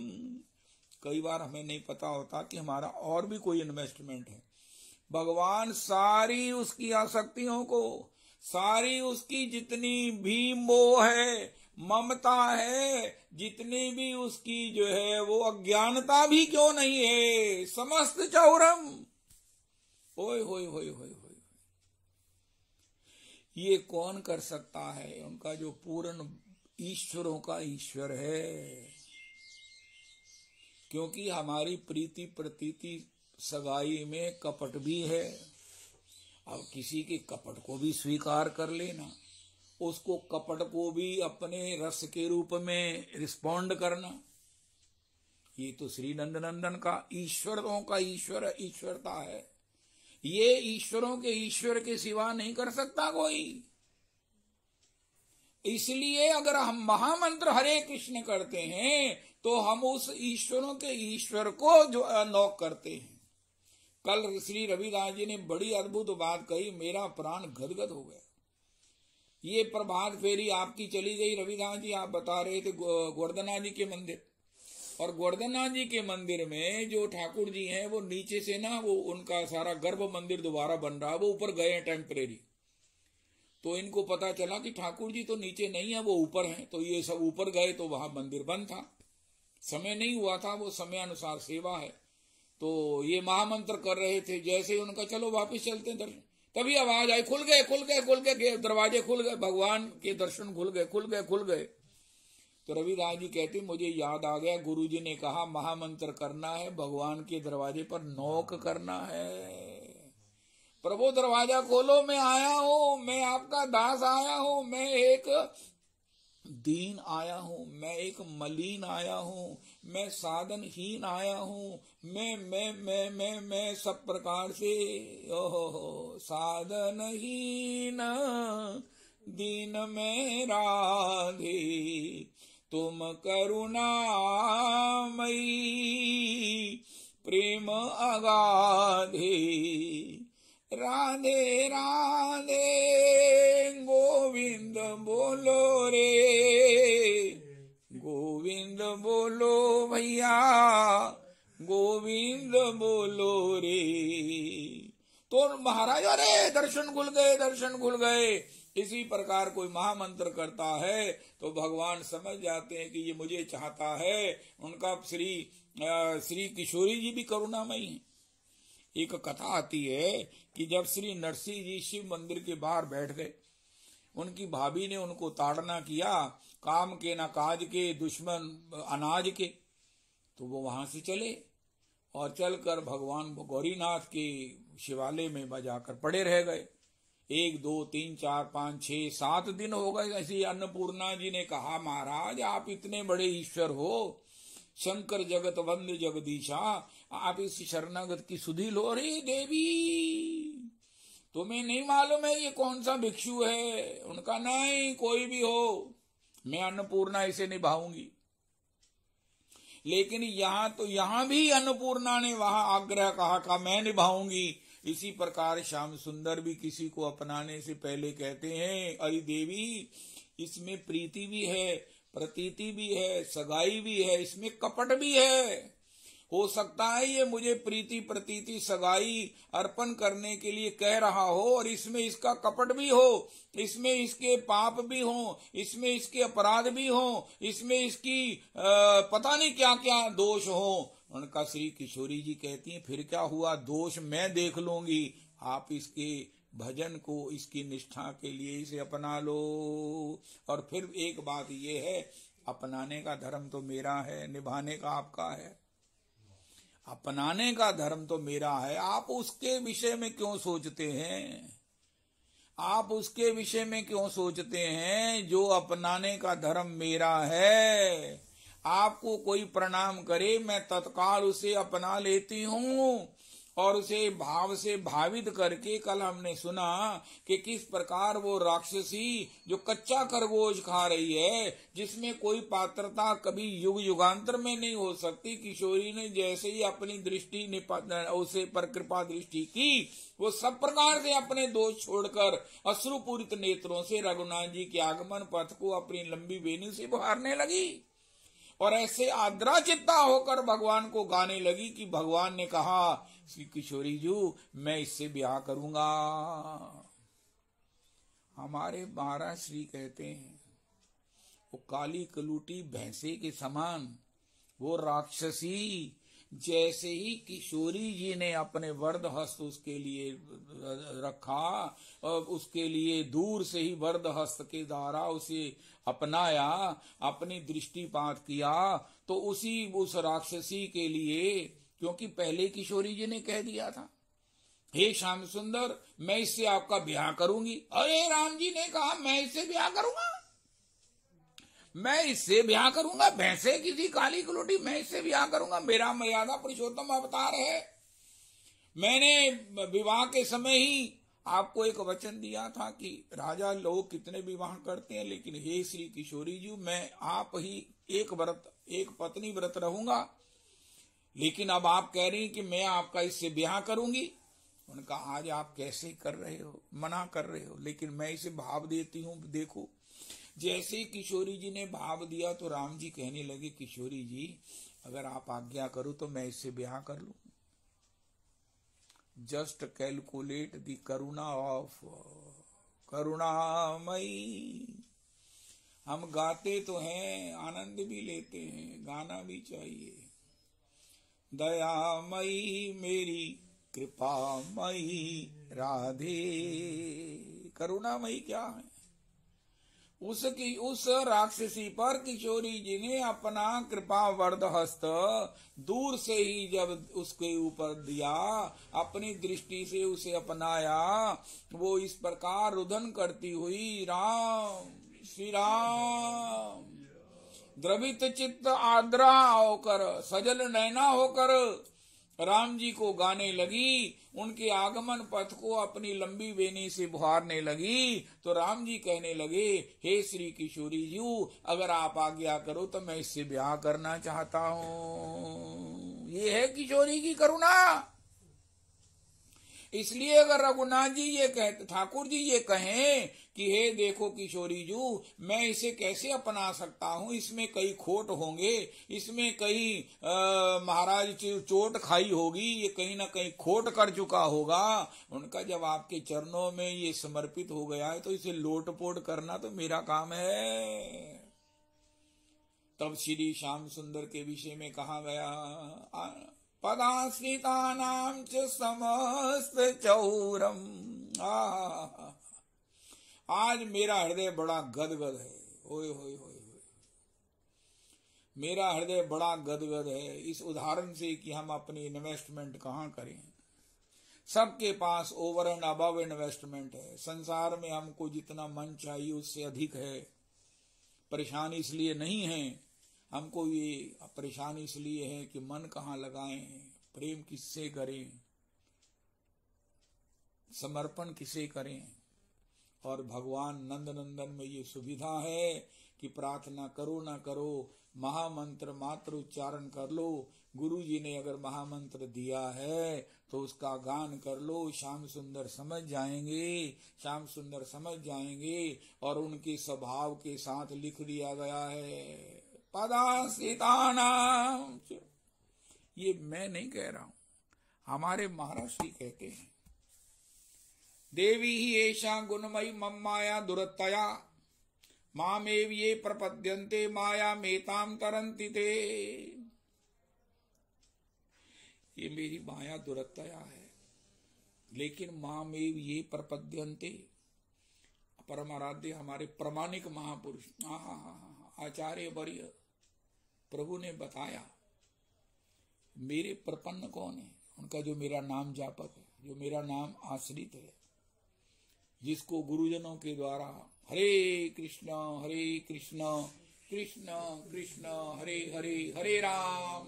कई बार हमें नहीं पता होता कि हमारा और भी कोई इन्वेस्टमेंट है। भगवान सारी उसकी आसक्तियों को, सारी उसकी जितनी भी मोह है, ममता है, जितनी भी उसकी जो है वो अज्ञानता भी क्यों नहीं है, समस्त चौरम। ओए होए होए होए होए, ये कौन कर सकता है? उनका जो पूर्ण ईश्वरों का ईश्वर है। क्योंकि हमारी प्रीति प्रतीति सगाई में कपट भी है। अब किसी के कपट को भी स्वीकार कर लेना, उसको कपट को भी अपने रस के रूप में रिस्पॉन्ड करना, ये तो श्री नंदनंदन का ईश्वरों का ईश्वर ईश्वरता है। ये ईश्वरों के ईश्वर के सिवा नहीं कर सकता कोई। इसलिए अगर हम महामंत्र हरे कृष्ण करते हैं तो हम उस ईश्वरों के ईश्वर को जो नॉक करते हैं। कल श्री रविदास जी ने बड़ी अद्भुत बात कही, मेरा प्राण गदगद हो गया। ये प्रभात फेरी आपकी चली गई रविदास जी, आप बता रहे थे गोवर्धना जी के मंदिर, और गोवर्धना जी के मंदिर में जो ठाकुर जी हैं वो नीचे से ना वो उनका सारा गर्भ मंदिर दोबारा बन रहा है, वो ऊपर गए हैं टेम्परेरी। तो इनको पता चला कि ठाकुर जी तो नीचे नहीं है, वो ऊपर हैं। तो ये सब ऊपर गए तो वहां मंदिर बंद था, समय नहीं हुआ था, वो समय अनुसार सेवा है। तो ये महामंत्र कर रहे थे, जैसे ही उनका चलो वापिस चलते हैं दर्शन, तभी आवाज आई, खुल गए खुल गए खुल गए, दरवाजे खुल गए, भगवान के दर्शन खुल गए खुल गए खुल गए। तो रविदास जी कहते मुझे याद आ गया, गुरुजी ने कहा महामंत्र करना है, भगवान के दरवाजे पर नॉक करना है। प्रभु दरवाजा खोलो, मैं आया हूं, मैं आपका दास आया हूं, मैं एक दीन आया हूं, मैं एक मलिन आया हूं, मैं साधनहीन आया हूं, मैं सब प्रकार से साधनहीन दीन में राधे, तुम करुणामयी प्रेम अगाधे, राधे राधे गोविंद बोलो रे, गोविंद बोलो भैया, गोविंद बोलो रे। तो महाराज अरे दर्शन खुल गए, दर्शन खुल गए। इसी प्रकार कोई महामंत्र करता है तो भगवान समझ जाते हैं कि ये मुझे चाहता है। उनका श्री किशोरी जी भी करुणामयी है। एक कथा आती है कि जब श्री नरसिंह जी शिव मंदिर के बाहर बैठ गए, उनकी भाभी ने उनको ताड़ना किया, काम के ना काज के, दुश्मन अनाज के। तो वो वहां से चले और चलकर भगवान गौरीनाथ के शिवालय में बजाकर पड़े रह गए। 1 2 3 4 5 6 7 दिन हो गए। ऐसी अन्नपूर्णा जी ने कहा, महाराज आप इतने बड़े ईश्वर हो, शंकर जगत वंद्य जगदीशा, आप इस शरणागत की सुधि लो। रे देवी तुम्हें नहीं मालूम है ये कौन सा भिक्षु है? उनका नहीं, कोई भी हो, मैं अन्नपूर्णा इसे निभाऊंगी। लेकिन यहां भी अन्नपूर्णा ने वहां आग्रह कहा मैं निभाऊंगी। इसी प्रकार श्याम सुंदर भी किसी को अपनाने से पहले कहते हैं, अरे देवी इसमें प्रीति भी है, प्रतीति भी है, सगाई भी है, इसमें कपट भी है। हो सकता है ये मुझे प्रीति प्रतीति सगाई अर्पण करने के लिए कह रहा हो और इसमें इसका कपट भी हो, इसमें इसके पाप भी हो, इसमें इसके अपराध भी हो, इसमें इसकी पता नहीं क्या क्या दोष हो। उनका श्री किशोरी जी कहती हैं, फिर क्या हुआ, दोष मैं देख लूंगी, आप इसके भजन को, इसकी निष्ठा के लिए इसे अपना लो। और फिर एक बात ये है, अपनाने का धर्म तो मेरा है, निभाने का आपका है। अपनाने का धर्म तो मेरा है, आप उसके विषय में क्यों सोचते हैं? आप उसके विषय में क्यों सोचते हैं जो अपनाने का धर्म मेरा है? आपको कोई प्रणाम करे, मैं तत्काल उसे अपना लेती हूँ और उसे भाव से भावित करके। कल हमने सुना कि किस प्रकार वो राक्षसी जो कच्चा खरगोश खा रही है, जिसमें कोई पात्रता कभी युग युगांतर में नहीं हो सकती, किशोरी ने जैसे ही अपनी दृष्टि उसे पर कृपा दृष्टि की, वो सब प्रकार से अपने दोष छोड़कर अश्रुपूरित नेत्रों से रघुनाथ जी के आगमन पथ को अपनी लंबी बेनी से बहारने लगी और ऐसे आद्रा चित्ता होकर भगवान को गाने लगी कि भगवान ने कहा, श्री किशोरी जी मैं इससे ब्याह करूंगा। हमारे महाराज श्री कहते हैं वो काली कलूटी भैंसे के समान वो राक्षसी जैसे ही किशोरी जी ने अपने वरद हस्त उसके लिए रखा और उसके लिए दूर से ही वरद हस्त के द्वारा उसे अपनाया, अपनी दृष्टिपात किया, तो उस राक्षसी के लिए, क्योंकि पहले किशोरी जी ने कह दिया था, हे श्याम सुंदर मैं इससे आपका ब्याह करूंगी। अरे राम जी ने कहा मैं इससे ब्याह करूंगा, मैं इससे ब्याह करूंगा, भैंसे किसी काली कलोटी, मैं इससे ब्याह करूंगा, मेरा मर्यादा पुरुषोत्तम अवतार है। मैंने विवाह के समय ही आपको एक वचन दिया था कि राजा लोग कितने विवाह करते हैं, लेकिन हे श्री किशोरी जी मैं आप ही एक पत्नी व्रत रहूंगा, लेकिन अब आप कह रही कि मैं आपका इससे ब्याह करूंगी। उनका आज आप कैसे कर रहे हो, मना कर रहे हो, लेकिन मैं इसे भाव देती हूँ। देखो जैसे किशोरी जी ने भाव दिया तो राम जी कहने लगे, किशोरी जी अगर आप आज्ञा करो तो मैं इससे ब्याह कर लूं। जस्ट कैलकुलेट द करुणा ऑफ करुणामयी। हम गाते तो हैं, आनंद भी लेते हैं, गाना भी चाहिए। दयामयी मेरी कृपामयी राधे। करुणामयी क्या है? उस राक्षसी पर किशोरी जी ने अपना कृपा वरद हस्त दूर से ही जब उसके ऊपर दिया, अपनी दृष्टि से उसे अपनाया, वो इस प्रकार रुदन करती हुई राम श्री राम द्रवित चित्त आद्रा होकर, सजल नैना होकर राम जी को गाने लगी, उनके आगमन पथ को अपनी लंबी वेणी से बुहारने लगी। तो राम जी कहने लगे, हे श्री किशोरी जी अगर आप आज्ञा करो तो मैं इससे ब्याह करना चाहता हूँ। ये है किशोरी की करुणा। इसलिए अगर रघुनाथ जी ये कहते, ठाकुर जी ये कहें कि हे देखो किशोरी जी मैं इसे कैसे अपना सकता हूँ, इसमें कई खोट होंगे, इसमें कई महाराज चोट खाई होगी, ये कहीं ना कहीं खोट कर चुका होगा। उनका जब आपके चरणों में ये समर्पित हो गया है तो इसे लोटपोट करना तो मेरा काम है। तब श्री श्याम सुंदर के विषय में कहा गया, पदाश्रितानां च समस्त चौरम। आज मेरा हृदय बड़ा गदगद है, ओए होए होए, मेरा हृदय बड़ा गदगद है इस उदाहरण से कि हम अपनी इन्वेस्टमेंट कहाँ करें। सबके पास ओवर एंड अबव इन्वेस्टमेंट है। संसार में हमको जितना मन चाहिए उससे अधिक है। परेशानी इसलिए नहीं है, हमको ये परेशानी इसलिए है कि मन कहाँ लगाएं, प्रेम किससे करें, समर्पण किसे करें। और भगवान नंद नंदन में ये सुविधा है कि प्रार्थना करो ना करो, महामंत्र मात्र उच्चारण कर लो। गुरु जी ने अगर महामंत्र दिया है तो उसका गान कर लो, श्याम सुंदर समझ जाएंगे, श्याम सुंदर समझ जाएंगे। और उनके स्वभाव के साथ लिख दिया गया है, पदाश्रितानां। ये मैं नहीं कह रहा हूं, हमारे महाराज श्री कहते हैं, देवी ही ऐशा गुणमयी मम माया दुरतया मामेव ये प्रपद्यन्ते माया मेताम तरन्ति ते। ये मेरी माया दुरतया है, लेकिन मामेव ये प्रपद्यन्ते, परम आराध्य हमारे प्रमाणिक महापुरुष आचार्य वर्य प्रभु ने बताया, मेरे प्रपन्न कौन है? उनका जो मेरा नाम जापक है, जो मेरा नाम आश्रित है, जिसको गुरुजनों के द्वारा हरे कृष्ण कृष्ण कृष्ण हरे हरे, हरे राम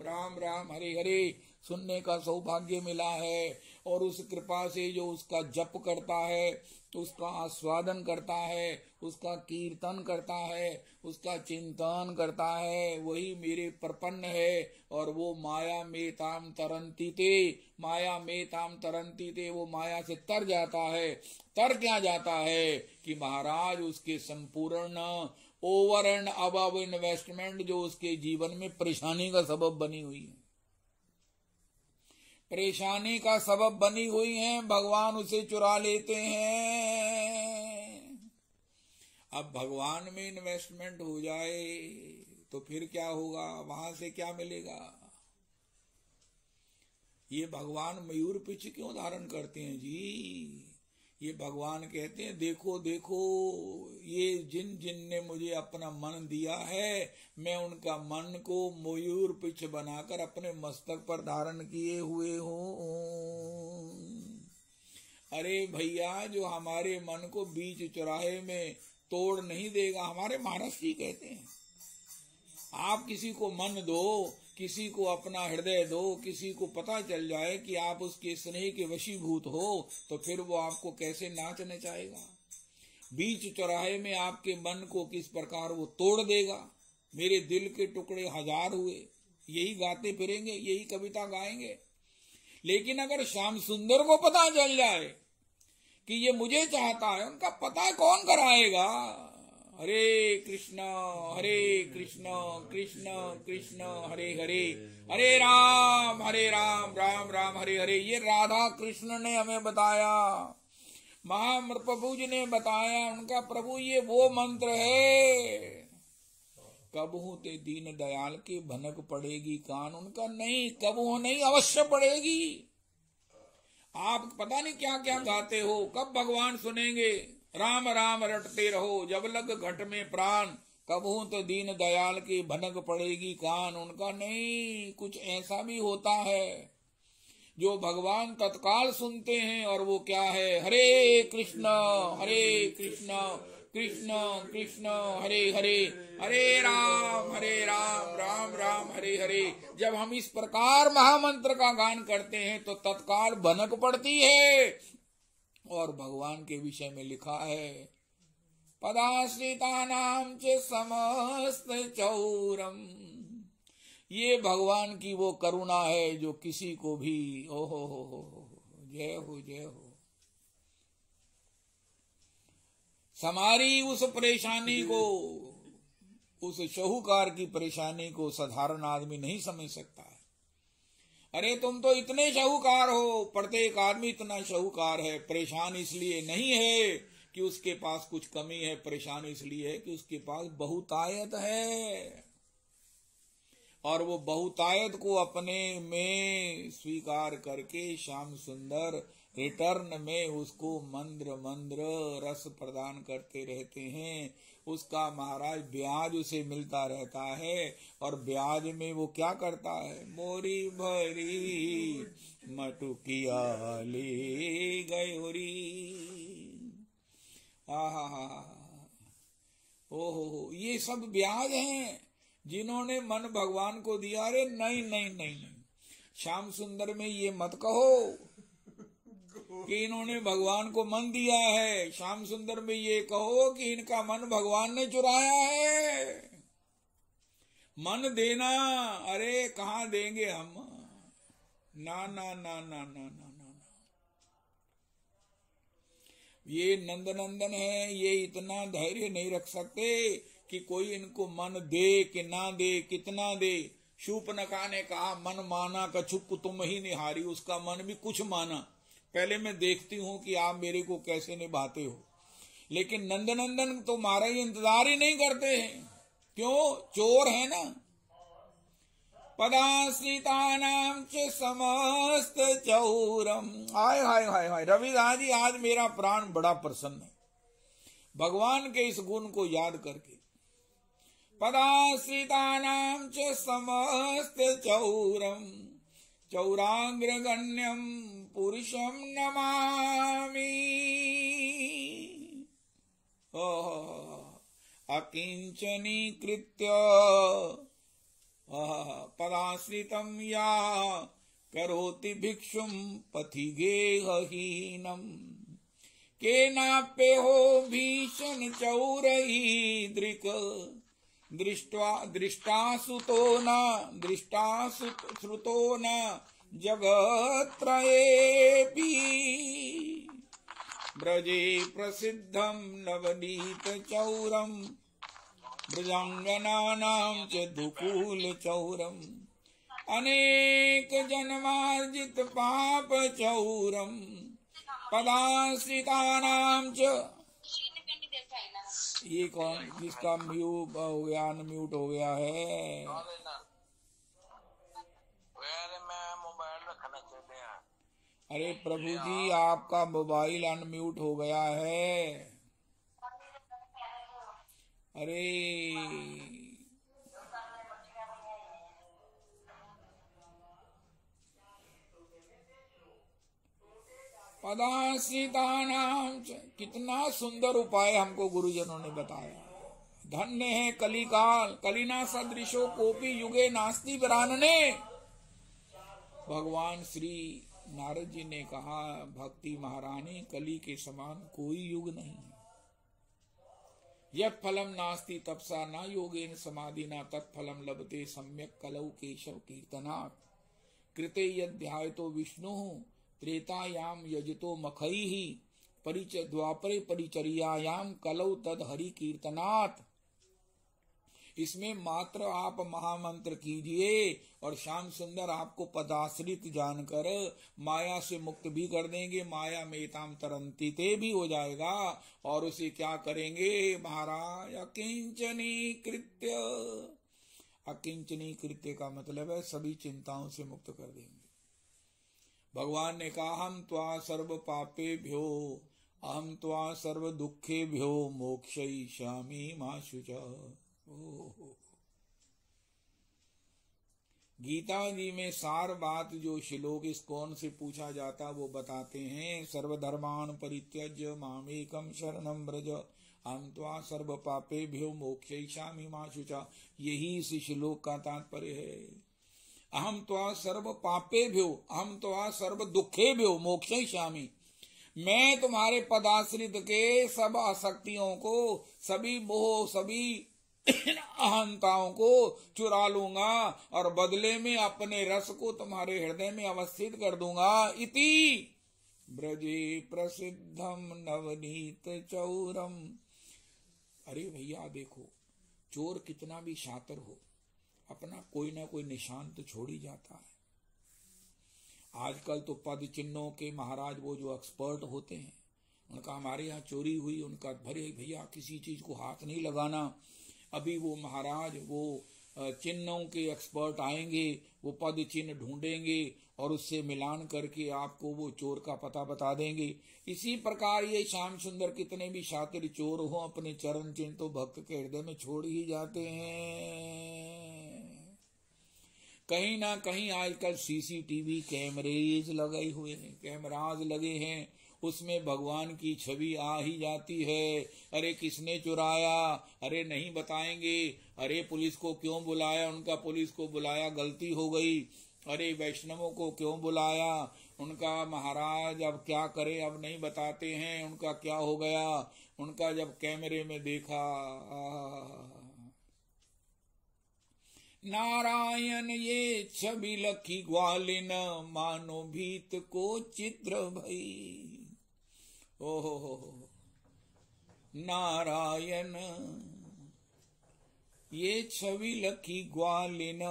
राम राम हरे हरे सुनने का सौभाग्य मिला है, और उस कृपा से जो उसका जप करता है, उसका आस्वादन करता है, उसका कीर्तन करता है, उसका चिंतन करता है, वही मेरे प्रपन्न है। और वो माया में ताम तरंती ते, वो माया से तर जाता है। तर क्या जाता है कि महाराज उसके संपूर्ण ओवर एंड अबव इन्वेस्टमेंट जो उसके जीवन में परेशानी का सबब बनी हुई है, परेशानी का सबब बनी हुई है, भगवान उसे चुरा लेते हैं। अब भगवान में इन्वेस्टमेंट हो जाए तो फिर क्या होगा, वहां से क्या मिलेगा? ये भगवान मयूर पिछ क्यों धारण करते हैं जी? ये भगवान कहते हैं देखो देखो, ये जिन जिन ने मुझे अपना मन दिया है, मैं उनका मन को मयूर पिछ बनाकर अपने मस्तक पर धारण किए हुए हूँ। अरे भैया, जो हमारे मन को बीच चौराहे में तोड़ नहीं देगा, हमारे महाराज जी कहते हैं, आप किसी को मन दो, किसी को अपना हृदय दो, किसी को पता चल जाए कि आप उसके स्नेह के वशीभूत हो, तो फिर वो आपको कैसे नाचने चाहेगा। बीच चौराहे में आपके मन को किस प्रकार वो तोड़ देगा। मेरे दिल के टुकड़े हजार हुए, यही गाते फिरेंगे, यही कविता गाएंगे। लेकिन अगर श्याम सुंदर को पता चल जाए कि ये मुझे चाहता है, उनका पता कौन कराएगा? हरे कृष्ण कृष्ण कृष्ण हरे हरे, हरे राम राम राम हरे हरे। ये राधा कृष्ण ने हमें बताया, महाप्रभु जी ने बताया। उनका प्रभु ये वो मंत्र है, कबहू ते दीन दयाल के भनक पड़ेगी कान। उनका नहीं, कबहू नहीं, अवश्य पड़ेगी। आप पता नहीं क्या क्या गाते हो, कब भगवान सुनेंगे। राम राम रटते रहो जब लग घट में प्राण, कबहू तो दीन दयाल की भनक पड़ेगी कान। उनका नहीं, कुछ ऐसा भी होता है जो भगवान तत्काल सुनते हैं, और वो क्या है, हरे कृष्ण कृष्ण कृष्ण हरे हरे, हरे राम राम राम हरे हरे। जब हम इस प्रकार महामंत्र का गान करते हैं तो तत्काल भनक पड़ती है। और भगवान के विषय में लिखा है, पदाश्रितानां च समस्त चौरम। ये भगवान की वो करुणा है जो किसी को भी, ओहो हो, जय हो जय हो। हमारी उस परेशानी को, उस शाहूकार की परेशानी को साधारण आदमी नहीं समझ सकता है। अरे तुम तो इतने शाहूकार हो, प्रत्येक आदमी इतना शाहूकार है। परेशान इसलिए नहीं है कि उसके पास कुछ कमी है, परेशान इसलिए है कि उसके पास बहुतायत है, और वो बहुतायत को अपने में स्वीकार करके श्याम सुंदर रिटर्न में उसको मंद्र मंद्र रस प्रदान करते रहते हैं। उसका महाराज ब्याज उसे मिलता रहता है, और ब्याज में वो क्या करता है, मोरी भरी मटुकिया ले गयोरी। ओहो, ये सब ब्याज हैं जिन्होंने मन भगवान को दिया। अरे नहीं नहीं नहीं नहीं, श्याम सुंदर में ये मत कहो कि इन्होंने भगवान को मन दिया है। श्याम सुंदर में ये कहो कि इनका मन भगवान ने चुराया है। मन देना, अरे कहाँ देंगे हम, ना ना ना ना ना ना ना। ये नंदनंदन है, ये इतना धैर्य नहीं रख सकते कि कोई इनको मन दे कि ना दे, कितना दे। शूर्पणखा ने कहा, मन माना कछुक तुम ही निहारी। उसका मन भी कुछ माना, पहले मैं देखती हूँ कि आप मेरे को कैसे निभाते हो। लेकिन नंदनंदन तो हमारा ही इंतजार ही नहीं करते हैं। क्यों? चोर है ना। पदाश्रितानां च समस्त चौरम। हाय हाय हाय हाय, रविदास जी आज मेरा प्राण बड़ा प्रसन्न है भगवान के इस गुण को याद करके। पदाश्रितानां च समस्त चौरम चौराग्रगण्यं पुरुषं नमामि। अकिंचनीकृत्य पदाश्रितं या करोति भिक्षुं पथिगेहहीनं केनाप्यहो भीषण चौरईदृक् दृष्टाश्रुतो न जगत्त्रयेऽपि ब्रजे प्रसिद्धं नवनीतचौरं ब्रजाङ्गनानां च दुकूलचौरम् अनेक जन्मार्जित पाप चौरम पदाश्रितानां च। ये कौन जिसका म्यूट हो गया, अनम्यूट हो गया है? अरे प्रभु जी, आपका मोबाइल अनम्यूट हो गया है। अरे पदाश्रितानां, कितना सुंदर उपाय हमको गुरुजनों ने बताया। धन्य है कलिकाल, कलिना सदृशो कोपी युगे नास्ति वरानने। भगवान श्री नारद जी ने कहा, भक्ति महारानी, कली के समान कोई युग नहीं है। यत् फलम नास्ति तपसा न योगेन समाधिना तत्फलम लभते सम्यक कलौ केशव कीर्तनात् कृते यध्यायतो विष्णु त्रेतायाम यजतो मखैहि द्वापरे परिचर्यायाम कलौ तद हरि कीर्तनात्। इसमें मात्र आप महामंत्र कीजिए और श्याम सुंदर आपको पदाश्रित जानकर माया से मुक्त भी कर देंगे। माया मेताम तरंती ते भी हो जाएगा। और उसे क्या करेंगे महाराज? अकिंचनी कृत्य। अकिंचनी कृत्य का मतलब है सभी चिंताओं से मुक्त कर देंगे। भगवान ने कहा, हम त्वा सर्व पापेभ्यो अहम त्वा सर्व दुखेभ्यो मोक्षयिष्यामि मा शुचा। गीता जी में सार बात जो श्लोक इस्कॉन से पूछा जाता वो बताते हैं। सर्वधर्मान परित्यज्य मामेकं शरणं व्रज अहं त्वा सर्व पापेभ्यो मोक्षयिष्यामि मा शुचा। यही इस श्लोक का तात्पर्य है। अहम त्वा सर्व पापेभ्यो अहम त्वा सर्व दुखेभ्यो मोक्षयिष्यामि। मैं तुम्हारे पदाश्रित के सब आसक्तियों को, सभी मोह, सभी अहंताओं को चुरा लूंगा और बदले में अपने रस को तुम्हारे हृदय में अवस्थित कर दूंगा। इति ब्रजे प्रसिद्धम नवनीत चौरम। अरे भैया देखो, चोर कितना भी शातिर हो, अपना कोई ना कोई निशान तो छोड़ ही जाता है। आजकल तो पद चिन्हों के महाराज वो जो एक्सपर्ट होते हैं, उनका हमारे यहाँ चोरी हुई, उनका भरे भैया किसी चीज को हाथ नहीं लगाना। अभी वो महाराज वो चिन्हों के एक्सपर्ट आएंगे, वो पद चिन्ह ढूंढेंगे और उससे मिलान करके आपको वो चोर का पता बता देंगे। इसी प्रकार ये श्याम सुंदर कितने भी शातिर चोर हो, अपने चरण चिन्ह तो भक्त के हृदय में छोड़ ही जाते हैं। कहीं ना कहीं आजकल सीसीटीवी कैमरेज लगे हुए हैं, कैमराज लगे हैं, उसमें भगवान की छवि आ ही जाती है। अरे किसने चुराया? अरे नहीं बताएंगे। अरे पुलिस को क्यों बुलाया? उनका पुलिस को बुलाया गलती हो गई। अरे वैष्णवों को क्यों बुलाया? उनका महाराज अब क्या करे, अब नहीं बताते हैं उनका क्या हो गया। उनका जब कैमरे में देखा, नारायण ये छवि लखी ग्वालिन मानो भीत को चित्र भई। ओहो नारायण ये छवि लखी ग्वालिन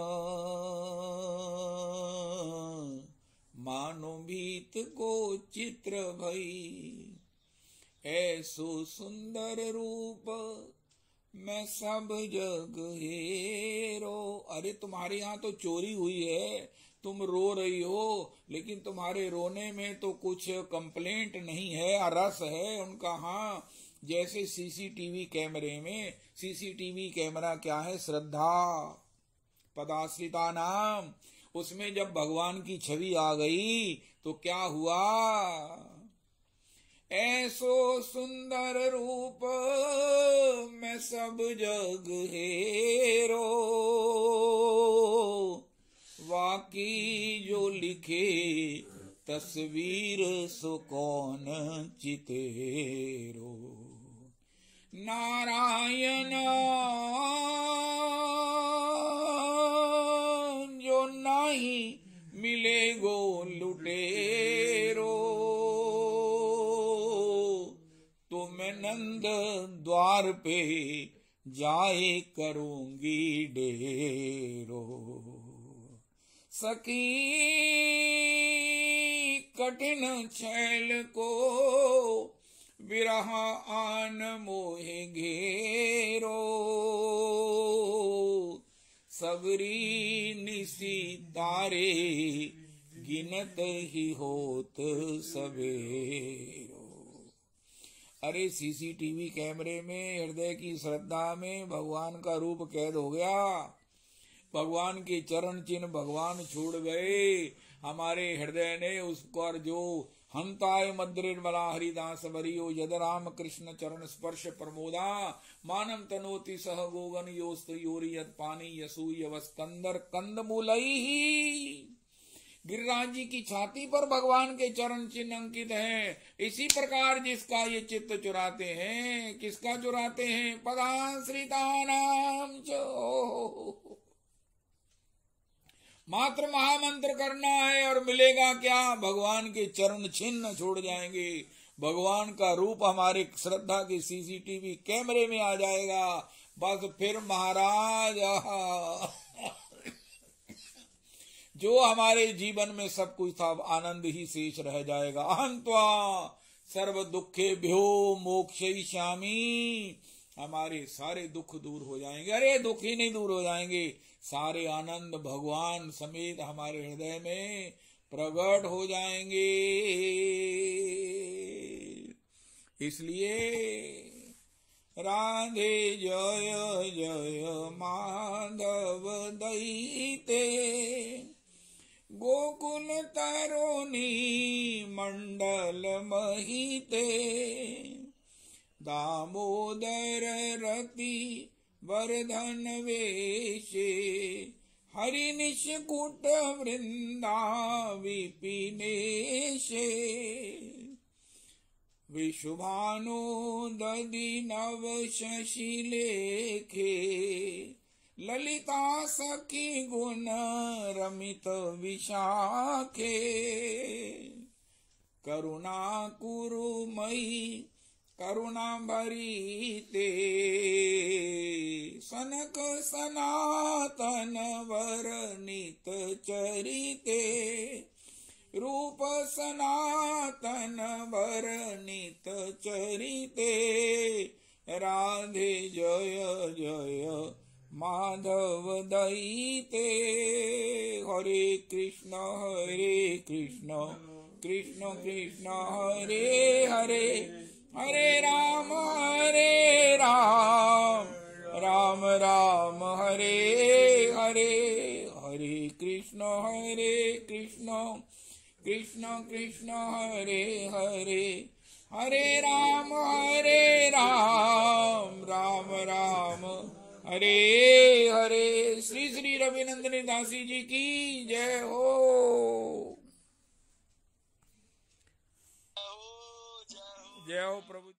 मानो भीत को चित्र भई। ऐसो सुंदर रूप मैं सब जग हेरो। अरे तुम्हारे यहाँ तो चोरी हुई है, तुम रो रही हो, लेकिन तुम्हारे रोने में तो कुछ कंप्लेंट नहीं है, रस है उनका। हाँ, जैसे सीसीटीवी कैमरे में, सीसीटीवी कैमरा क्या है? श्रद्धा पदाश्रिता नाम। उसमें जब भगवान की छवि आ गई तो क्या हुआ? ऐसो सुंदर रूप मैं सब जग हेरो, वाकी जो लिखे तस्वीर सो कौन चितेरो। नारायण जो नाही मिले गो लुटेरो, तो मैं नंद द्वार पे जाए करूंगी डेरो। सखी कठिन छैल को विरह आन मोहे घेरो, सबरी निसी तारे गिनत ही होत सवेरो। अरे सीसीटीवी कैमरे में हृदय की श्रद्धा में भगवान का रूप कैद हो गया, भगवान के चरण चिन्ह भगवान छोड़ गए। हमारे हृदय ने उस पर जो हंताय मद्रिर्मला हरिदास वरियो यद राम कृष्ण चरण स्पर्श प्रमोदा, मानम तनोति सह गोगन योस्त योरियत पानी यसूय वस्कंदर कंदमूलई। गिरिराज जी की छाती पर भगवान के चरण चिन्ह अंकित है। इसी प्रकार जिसका ये चित्त चुराते हैं, किसका चुराते हैं? पदाश्रिता नाम चो। मात्र महामंत्र करना है और मिलेगा क्या? भगवान के चरण चिन्ह छोड़ जाएंगे, भगवान का रूप हमारे श्रद्धा के सीसीटीवी कैमरे में आ जाएगा। बस फिर महाराज जो हमारे जीवन में सब कुछ था आनंद ही शेष रह जाएगा। अहंत्वा सर्व दुखे भ्यो मोक्षयिष्यामि, हमारे सारे दुख दूर हो जाएंगे। अरे दुख ही नहीं दूर हो जाएंगे, सारे आनंद भगवान समेत हमारे हृदय में प्रकट हो जाएंगे। इसलिए राधे जय जय माधव दैते, गोकुल तरुणी मंडल महिते, दामोदर रति वर्धन वेशे, हरि निष्कुट वृंदा विपिनेशे, विशुभानु दधि नव शशि लेखे, ललिता सखी गुण रमित विशाखे, करुणा कुरुमयी करुणा भरीते, सनक सनातन वर्णित चरिते, रूप सनातन वर्णित चरिते, राधे जय जय माधव दैते। हरे कृष्ण कृष्ण कृष्ण हरे हरे, हरे राम राम राम हरे हरे, हरे कृष्ण कृष्ण कृष्ण हरे हरे, हरे राम राम राम हरे हरे। श्री श्री रविनंदनी दासी जी की जय हो। जय हो प्रभु।